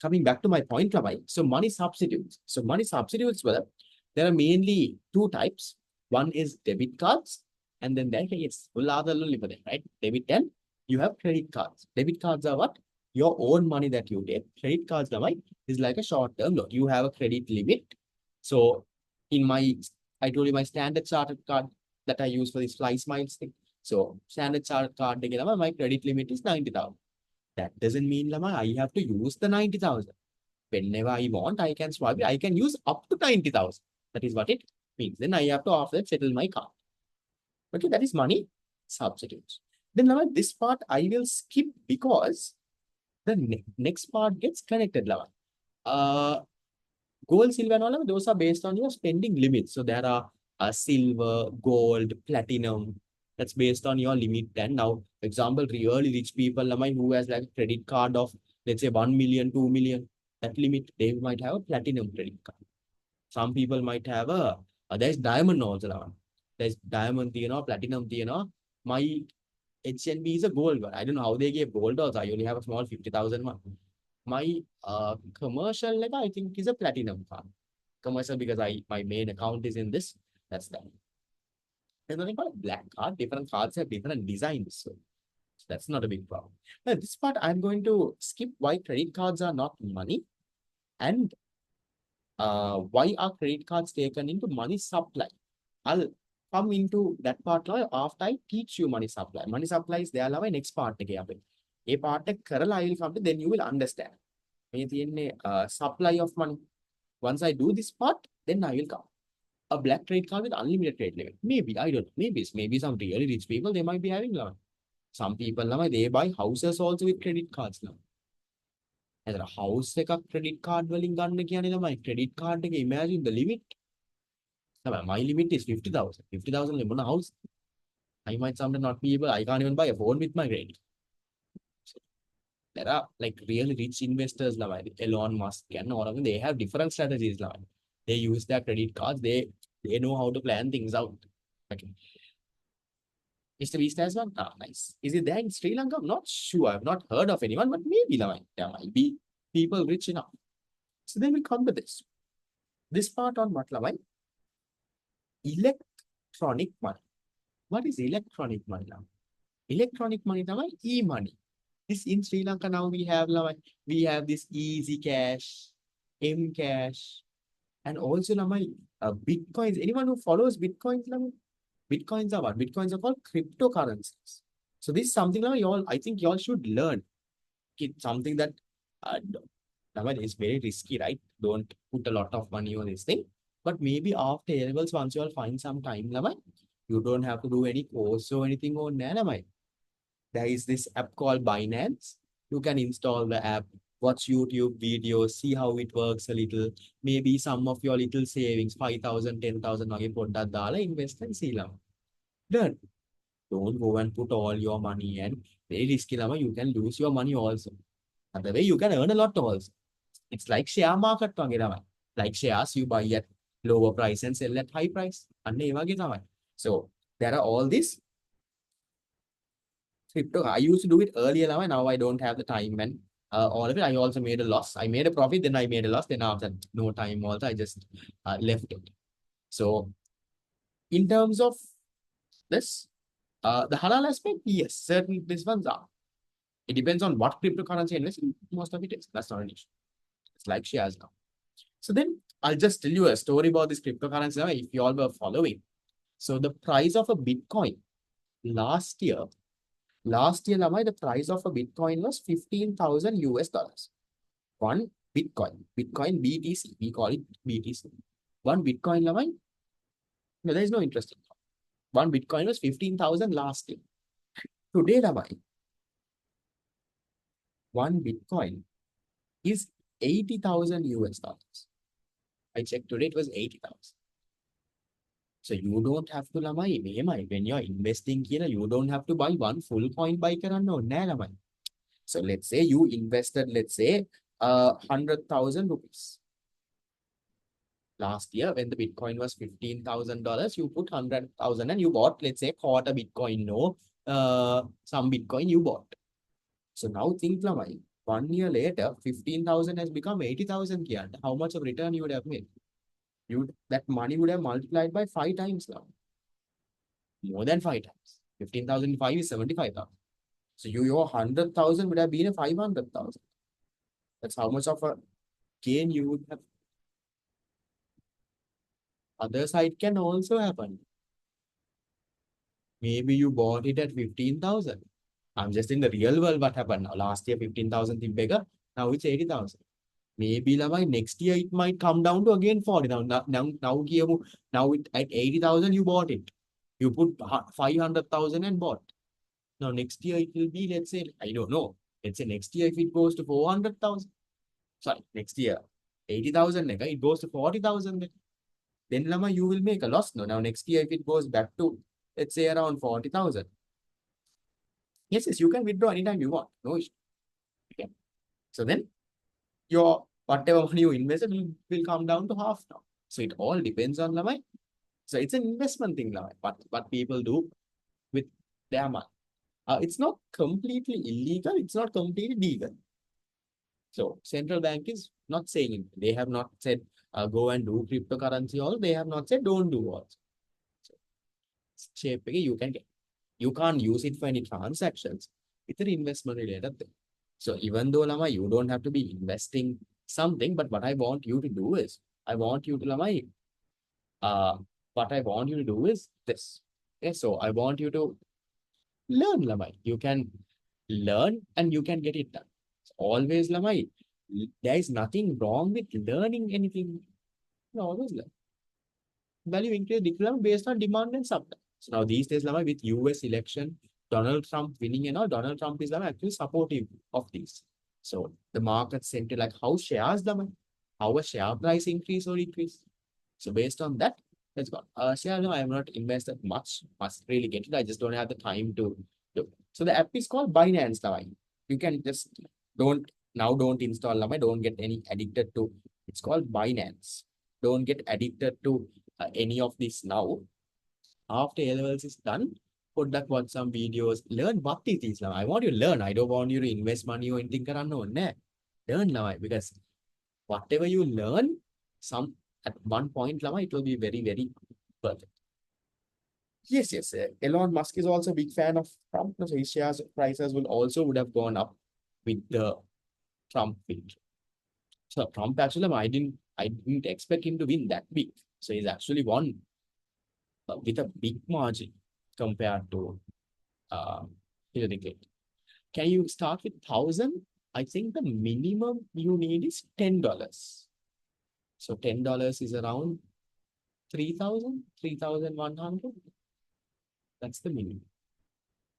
coming back to my point, Lamai. So money substitutes. So money substitutes, well, there are mainly two types. One is debit cards, and then there is right? Debit and you have credit cards. Debit cards are what? Your own money that you take. Credit cards, Lamai, is like a short-term loan. You have a credit limit. So in my, I told you my standard chartered card that I use for this Fly Smiles thing. So standard chartered card, my credit limit is 90,000. That doesn't mean Lama, I have to use the 90,000. Whenever I want, I can swipe it. I can use up to 90,000. That is what it means. Then I have to after that settle my card. Okay, that is money substitutes. Then Lama, this part I will skip because the next part gets connected, Lama. Gold, silver, and all of those are based on your spending limits. So there are silver, gold, platinum. That's based on your limit. And now, for example, really rich people, Lamai, who has like a credit card of let's say 1 million, 2 million, that limit, they might have a platinum credit card. Some people might have there's diamond also. Lamai. There's diamond, platinum, my HNB is a gold one. I don't know how they gave gold also. I only have a small 50,000 one. My commercial, like I think, is a platinum card. Commercial because my main account is in this. That's that. There's nothing called a black card. Different cards have different designs. So that's not a big problem. Now, this part I'm going to skip why credit cards are not money and why are credit cards taken into money supply. I'll come into that part after I teach you money supply. Money supply is there my next part. A part I will come to, then you will understand. Supply of money. Once I do this part, then I will come. A black credit card with unlimited credit limit. Maybe, I don't know. Maybe some really rich people, they might be having loan. Some people, they buy houses also with credit cards. As a house, credit card, my credit card, imagine the limit. My limit is 50,000. 50,000 limit house. I might someday not be able, I can't even buy a phone with my credit. There are like really rich investors, like Elon Musk and all of them. They have different strategies. They use their credit cards. They know how to plan things out. Okay. Mr. Beast has one. Ah, nice. Is it there in Sri Lanka? I'm not sure. I've not heard of anyone, but maybe there might be people rich enough. So then we come to this. This part on what, Lavai? Electronic money. What is electronic money now? Electronic money, Lavai, e-money. This in Sri Lanka now we have this easy cash, M cash, and also bitcoins. Anyone who follows bitcoins, bitcoins are what? Bitcoins are called cryptocurrencies. So this is something I think y'all should learn. It's something that is very risky, right? Don't put a lot of money on this thing. But maybe after A-levels, once you all find some time, you don't have to do any course or anything on that. There is this app called Binance. You can install the app, watch YouTube videos, see how it works a little. Maybe some of your little savings, 5,000, 10,000, put that dollar, invest and see. Done. Don't go and put all your money and very risky. You can lose your money also. Other way, you can earn a lot also. It's like share market. Like shares, you buy at lower price and sell at high price. So there are all these crypto. I used to do it earlier now I don't have the time and all of it. I also made a loss. I made a profit, then I made a loss. Then after no time also, I just left it. So in terms of this, the halal aspect, yes, certain these ones are. It depends on what cryptocurrency invest in. Most of it is. That's not an issue. It's like shares now. So then I'll just tell you a story about this cryptocurrency now, if you all were following. So the price of a Bitcoin last year, the price of a Bitcoin was 15,000 US dollars. One Bitcoin, BTC, we call it BTC. One Bitcoin, no, there is no interest in it. One Bitcoin was 15,000 last year. Today, one Bitcoin is 80,000 US dollars. I checked today, it was 80,000. So you don't have to when you're investing here, you don't have to buy one full coin by no. So let's say you invested, let's say 100,000 rupees. Last year, when the Bitcoin was $15,000, you put 100,000 and you bought, let's say, quarter Bitcoin, no, some Bitcoin you bought. So now think lamai, 1 year later, 15,000 has become 80,000 kiya. How much of return you would have made? That money would have multiplied by 5 times now. More than 5 times. 15,005 is 75,000. So your 100,000 would have been a 500,000. That's how much of a gain you would have. Other side can also happen. Maybe you bought it at 15,000. I'm just in the real world what happened now. Last year 15,000 is bigger. Now it's 80,000. Maybe lamai next year it might come down to again 40. Now at 80,000 you bought it. You put 500,000 and bought. Now next year it will be, let's say, I don't know. Let's say next year if it goes to 400,000. Sorry, next year 80,000, it goes to 40,000. Then lama you will make a loss. No, now next year if it goes back to, let's say, around 40,000. Yes, you can withdraw anytime you want. No issue. Okay. So then your whatever money you invested will come down to half now. So it all depends on lamai. So it's an investment thing lamai. What people do with their money. It's not completely illegal. It's not completely legal. So central bank is not saying it. They have not said go and do cryptocurrency. All they have not said don't do all. So shape you can get. You can't use it for any transactions. It's an investment related thing. So even though lama, you don't have to be investing something, but what I want you to do is, I want you to lama, what I want you to do is this. Okay, so I want you to learn lamai. You can learn and you can get it done. So always lamai. There is nothing wrong with learning anything. You always learn. Value increase decline based on demand and supply. So now these days lamai with US election, Donald Trump winning and all, Donald Trump is actually supportive of these. So the market center like how shares lamai, how a share price increase or decrease. So based on that, let's go. Share, no, I have not invested much. Must really get it. I just don't have the time to do. So the app is called Binance lamai. You can just don't install lamai. Don't get any addicted to. It's called Binance. Don't get addicted to any of this now. After A levels is done, watch some videos, learn what it is now. I want you to learn. I don't want you to invest money or anything. Learn now because whatever you learn, some at one point, it will be very, very perfect. Yes. Elon Musk is also a big fan of Trump. So his shares prices would have gone up with the Trump win. So Trump actually, I didn't expect him to win that big. So he's actually won with a big margin compared to Hillary Clinton. Can you start with 1,000? I think the minimum you need is $10. So $10 is around 3,000, 3,100. That's the minimum.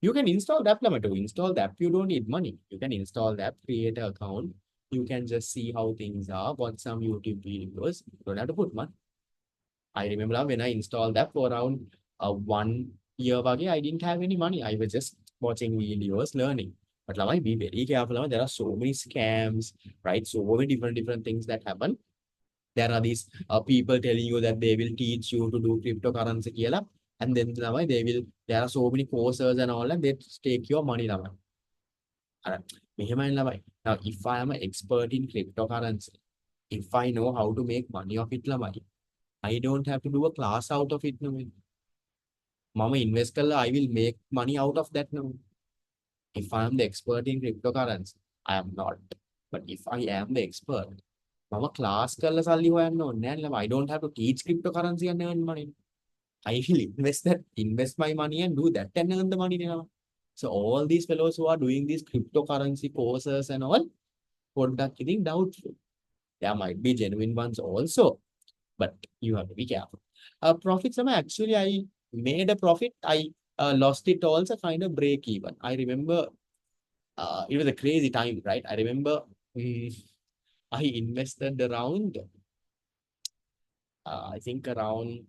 You can install the app. To install the app, you don't need money. You can install the app, create an account. You can just see how things are, watch some YouTube videos. You don't have to put money. I remember when I installed that for around 1 year ago, I didn't have any money. I was just watching videos, learning. But like, be very careful. There are so many scams, right? So many different things that happen. There are these people telling you that they will teach you to do cryptocurrency. And then there are so many courses and all, and they take your money. Now, if I am an expert in cryptocurrency, if I know how to make money of it, I don't have to do a class out of it. Mama invest I will make money out of that now. If I am the expert in cryptocurrency, I am not. But if I am the expert, Mama class I don't have to teach cryptocurrency and earn money. I will invest my money and do that and earn the money now. So all these fellows who are doing these cryptocurrency courses and all, product getting doubtful. There might be genuine ones also, but you have to be careful. Profits, actually, I made a profit. I lost it also, kind of break even. I remember it was a crazy time, right? I remember I invested around, I think around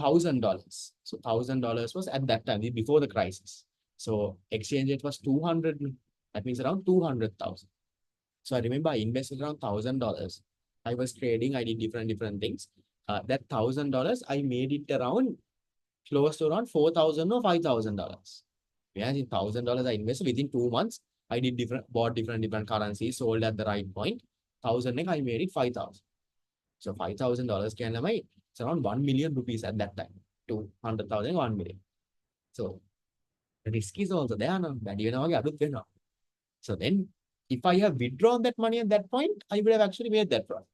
$1,000. So $1,000 was at that time before the crisis. So exchange rate was 200. That means around 200,000. So I remember I invested around $1,000. I was trading. I did different things. That $1,000, I made it around close to around $4,000 or $5,000. Imagine $1,000 I invested within 2 months. I did bought different currencies, sold at the right point. 1,000 I made it 5,000. So $5,000 can it's around 1 million rupees at that time. 200,000, 1 million. So the risk is also there. No? So then if I have withdrawn that money at that point, I would have actually made that profit.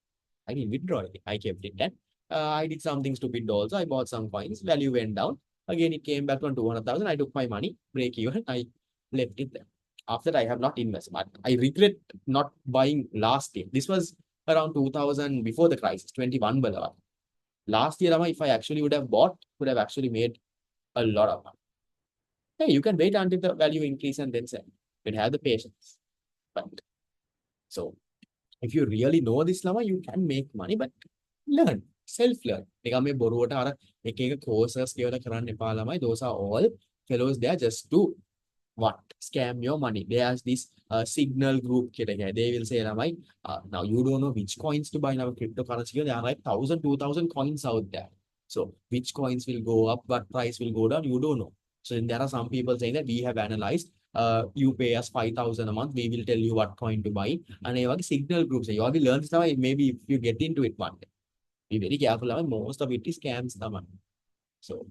I didn't withdraw it. I kept it. And I did something stupid also. I bought some coins. Value went down. Again, it came back on 200,000. I took my money, break even. I left it there. After that, I have not invested. But I regret not buying last year. This was around 2000 before the crisis, 21 bala. Last year, if I actually would have bought, would have actually made a lot of money. Hey, you can wait until the value increase and then sell. You can have the patience. But so if you really know this, you can make money, but learn, self-learn. Courses those are all fellows there just to what? Scam your money. There's this signal group. They will say, now you don't know which coins to buy now cryptocurrency. There are like 1,000, 2,000 coins out there. So which coins will go up, what price will go down, you don't know. So then there are some people saying that we have analyzed, you pay us 5,000 a month, we will tell you what coin to buy. And I have signal groups. You will learn stuff, maybe if you get into it one day. Be very careful. Most of it is scams. So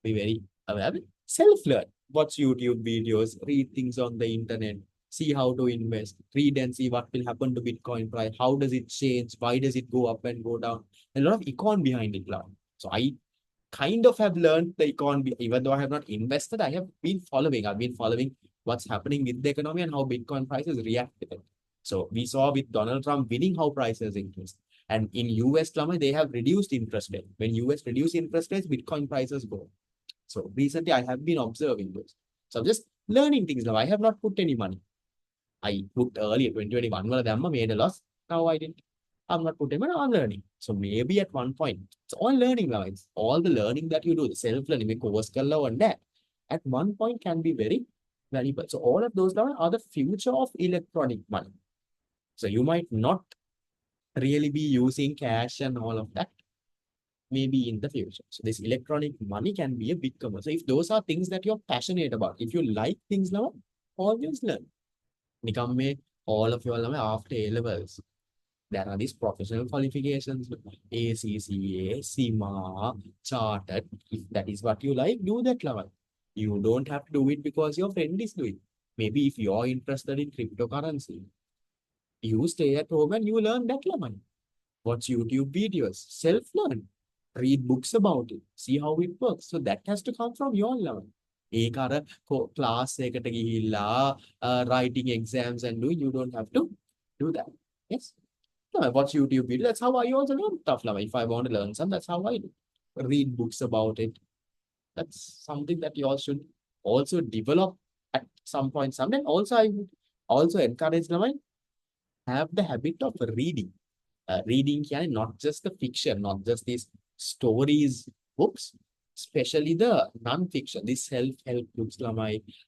be very aware. Self-learn. Watch YouTube videos, read things on the internet, see how to invest, read and see what will happen to Bitcoin price, how does it change, why does it go up and go down. A lot of econ behind it. So I kind of have learned the economy, even though I have not invested, I have been following. I've been following what's happening with the economy and how Bitcoin prices react to it. So we saw with Donald Trump winning how prices increased. And in US, they have reduced interest rate. When US reduce interest rates, Bitcoin prices go. So recently I have been observing those. So I'm just learning things now. I have not put any money. I put earlier 2021, made a loss. Now I didn't. I'm not putting money, I'm learning. So maybe at one point, it's all learning now. It's all the learning that you do, the self-learning, course and that. At one point can be very valuable. So all of those are the future of electronic money. So you might not really be using cash and all of that, maybe in the future. So this electronic money can be a big commerce. So if those are things that you're passionate about, if you like things now, always learn. Become all of your after A levels. There are these professional qualifications, ACCA, CIMA, Chartered. If that is what you like, do that level. You don't have to do it because your friend is doing. Maybe if you're interested in cryptocurrency, you stay at home and you learn that level. Watch YouTube videos, self-learn, read books about it, see how it works. So that has to come from your level. Class writing exams and do you don't have to do that. Yes. No, I watch YouTube videos. That's how I also learn stuff. If I want to learn some, that's how I do. Read books about it. That's something that you all should also develop at some point. Sometime also I would also encourage them have the habit of reading. Reading can not just the fiction, not just these stories books, especially the non-fiction, these self-help books,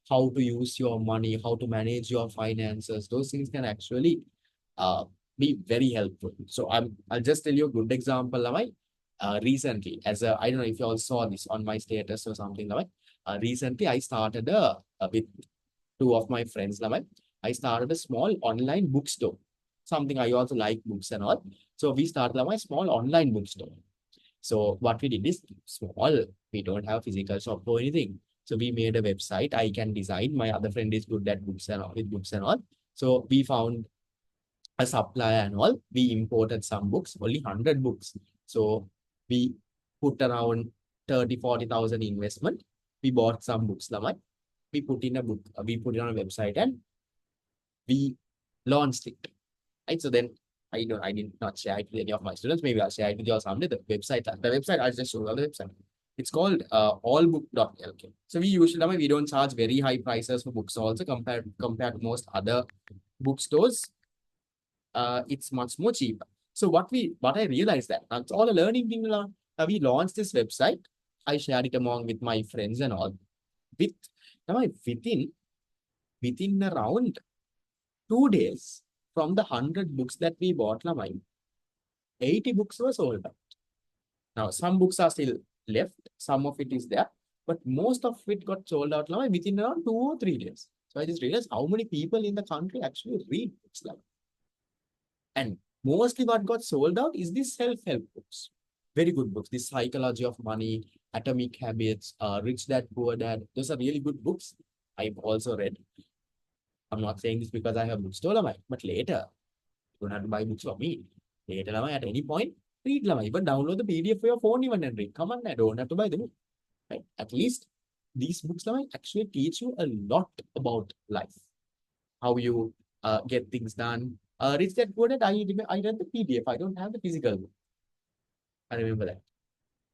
how to use your money, how to manage your finances. Those things can actually uh, be very helpful. So I'll just tell you a good example. Recently, I don't know if you all saw this on my status or something. Recently, I started with two of my friends. I started a small online bookstore. Something I also like books and all. So we started a small online bookstore. So what we did is small. We don't have physical shop or anything. So we made a website. I can design. My other friend is good at books and all, with books and all. So we found a supplier and all. We imported some books, only 100 books. So we put around 30,000-40,000 investment. We bought some books. We put in a book. We put it on a website and we launched it. Right? So then I did not share it with any of my students. Maybe I'll share it with you someday. The website, I'll just show you the website. It's called allbook.lk. So we usually we don't charge very high prices for books also compared to most other bookstores. It's much more cheaper. So what I realized that it's all a learning thing. We launched this website. I shared it among with my friends and all. Within around 2 days, from the 100 books that we bought, 80 books were sold out. Now, some books are still left. Some of it is there. but most of it got sold out now within around 2 or 3 days. So I just realized how many people in the country actually read books like. And mostly what got sold out is these self-help books. Very good books. This Psychology of Money, Atomic Habits, Rich Dad, Poor Dad. Those are really good books. I've also read. I'm not saying this because I have bookstore, but later, you don't have to buy books for me. Later, at any point, read. Even download the PDF for your phone even and read. Come on, I don't have to buy the book. Right? At least these books actually teach you a lot about life. How you get things done. Rich Dad Poor Dad, I read the PDF. I don't have the physical book. I remember that.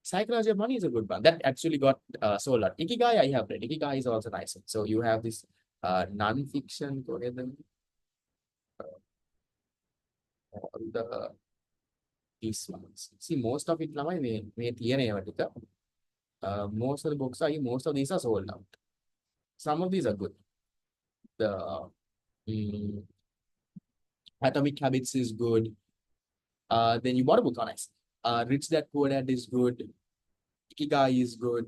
Psychology of Money is a good one. That actually got sold out. Ikigai, I have read. Ikigai is also nice. So you have this non-fiction, the these ones. See, most of it may clear. Most of the books most of these are sold out. Some of these are good. The mm, Atomic Habits is good. Then you bought a book on nice. Rich Dad Poor Dad is good. Ikigai is good.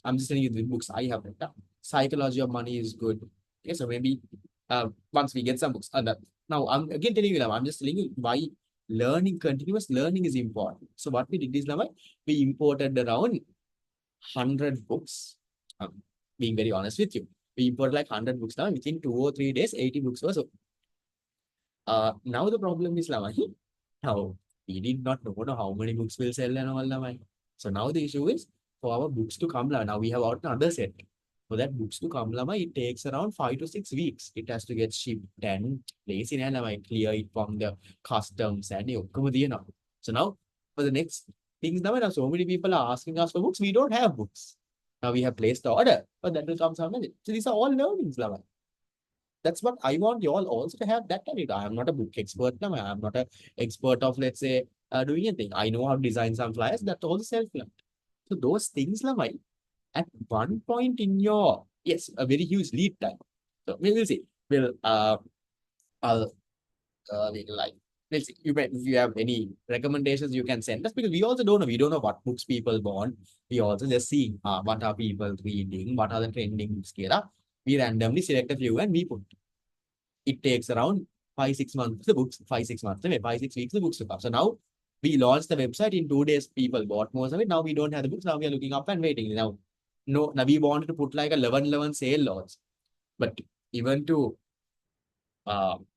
I'm just telling you the books I have read. Psychology of Money is good. Okay, so maybe once we get some books. Now I'm again telling you now, I'm just telling you why continuous learning is important. So what we did is now we imported around 100 books. Being very honest with you, we imported like 100 books now within 2 or 3 days, 80 books or so. Now the problem is now we did not know how many books will sell and all now. So now the issue is for our books to come now we have out another set. For that books to come it takes around 5 to 6 weeks. It has to get shipped and placed in and clear it from the customs and so now for the next things now so many people are asking us for books. We don't have books. Now we have placed the order, but that will come someday. So these are all learnings now. That's what I want you all also to have that kind. I am not a book expert now. I am not an expert of, let's say, doing anything. I know how to design some flyers. That's all self-learned. So those things, at one point in your, yes, a very huge lead time. So we will see. I'll, like, let's see. If you have any recommendations, you can send us because we also don't know. We don't know what books people want. We also just see what are people reading, what are the trending books. We randomly select a few and we put. It takes around 5-6 months, the books, 5-6 months, 5-6 weeks, the books to come. So now we launched the website in 2 days, people bought most of it. Now we don't have the books. Now we are looking up and waiting. Now we wanted to put like a 11/11 sale launch. But even to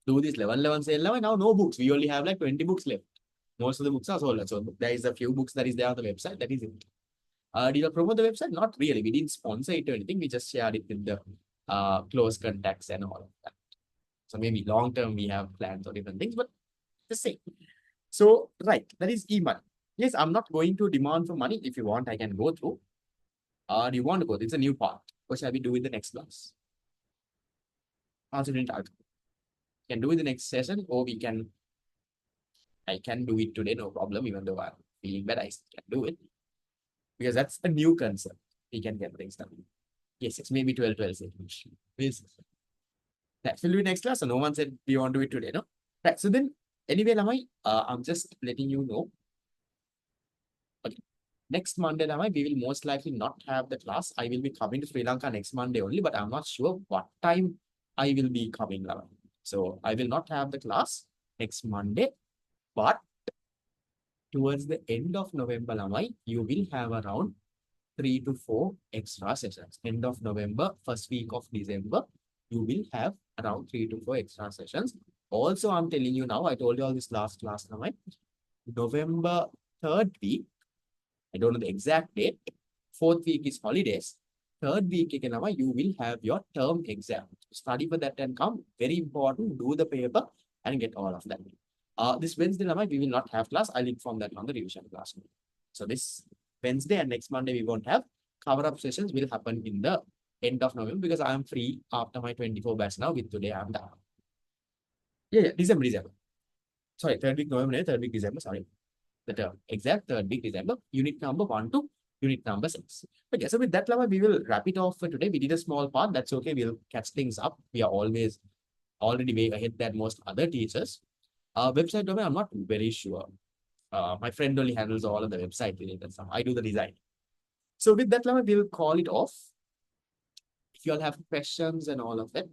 do this 11/11 sale now no books. We only have like 20 books left. Most of the books are sold. So there is a few books that is there on the website. That is it. Did I promote the website? Not really. We didn't sponsor it or anything. We just shared it with the close contacts and all of that. So maybe long term we have plans or different things, but the same. So right, that is e-money. Yes, I'm not going to demand for money. If you want, I can go through. Do you want to go? It's a new part. What shall we do in the next class? Answer in target. Can do it in the next session, or I can do it today, no problem, even though I'm feeling bad, I can do it. Because that's a new concept. We can get things done. Yes, it's maybe 12 6. We'll see. That will be next class. So no one said we want to do it today, no? Right. So then, anyway, Lamai, I'm just letting you know. Okay. Next Monday, Lamai, we will most likely not have the class. I will be coming to Sri Lanka next Monday only, but I'm not sure what time I will be coming, Lamai. So I will not have the class next Monday, but towards the end of November, Lamai, you will have around 3 to 4 extra sessions. End of November, first week of December, you will have around 3 to 4 extra sessions. Also, I'm telling you now, I told you all this last class now, right? November 3rd week, I don't know the exact date. 4th week is holidays. 3rd week, you will have your term exam. Study for that and come. Very important. Do the paper and get all of that. This Wednesday, we will not have class. I'll inform that on the revision class. So this Wednesday and next Monday, we won't have. Cover-up sessions will happen in the end of November because I am free after my 24 batch now. With today, I'm done. Yeah, December. Sorry, 3rd week November, 3rd week December, sorry. The term, exact 3rd week December, unit number 1 to unit number 6. Okay, so with that, we will wrap it off for today. We did a small part. That's okay. We'll catch things up. We are always already way ahead than most other teachers. Website domain, I'm not very sure. My friend only handles all of the website related stuff. I do the design. So with that, Lama, we'll call it off. If you all have questions and all of that,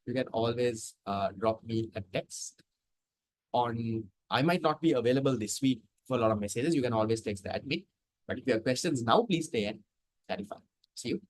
you can always drop me a text on. I might not be available this week for a lot of messages. You can always text the admin. But if you have questions now, please stay and clarify. See you.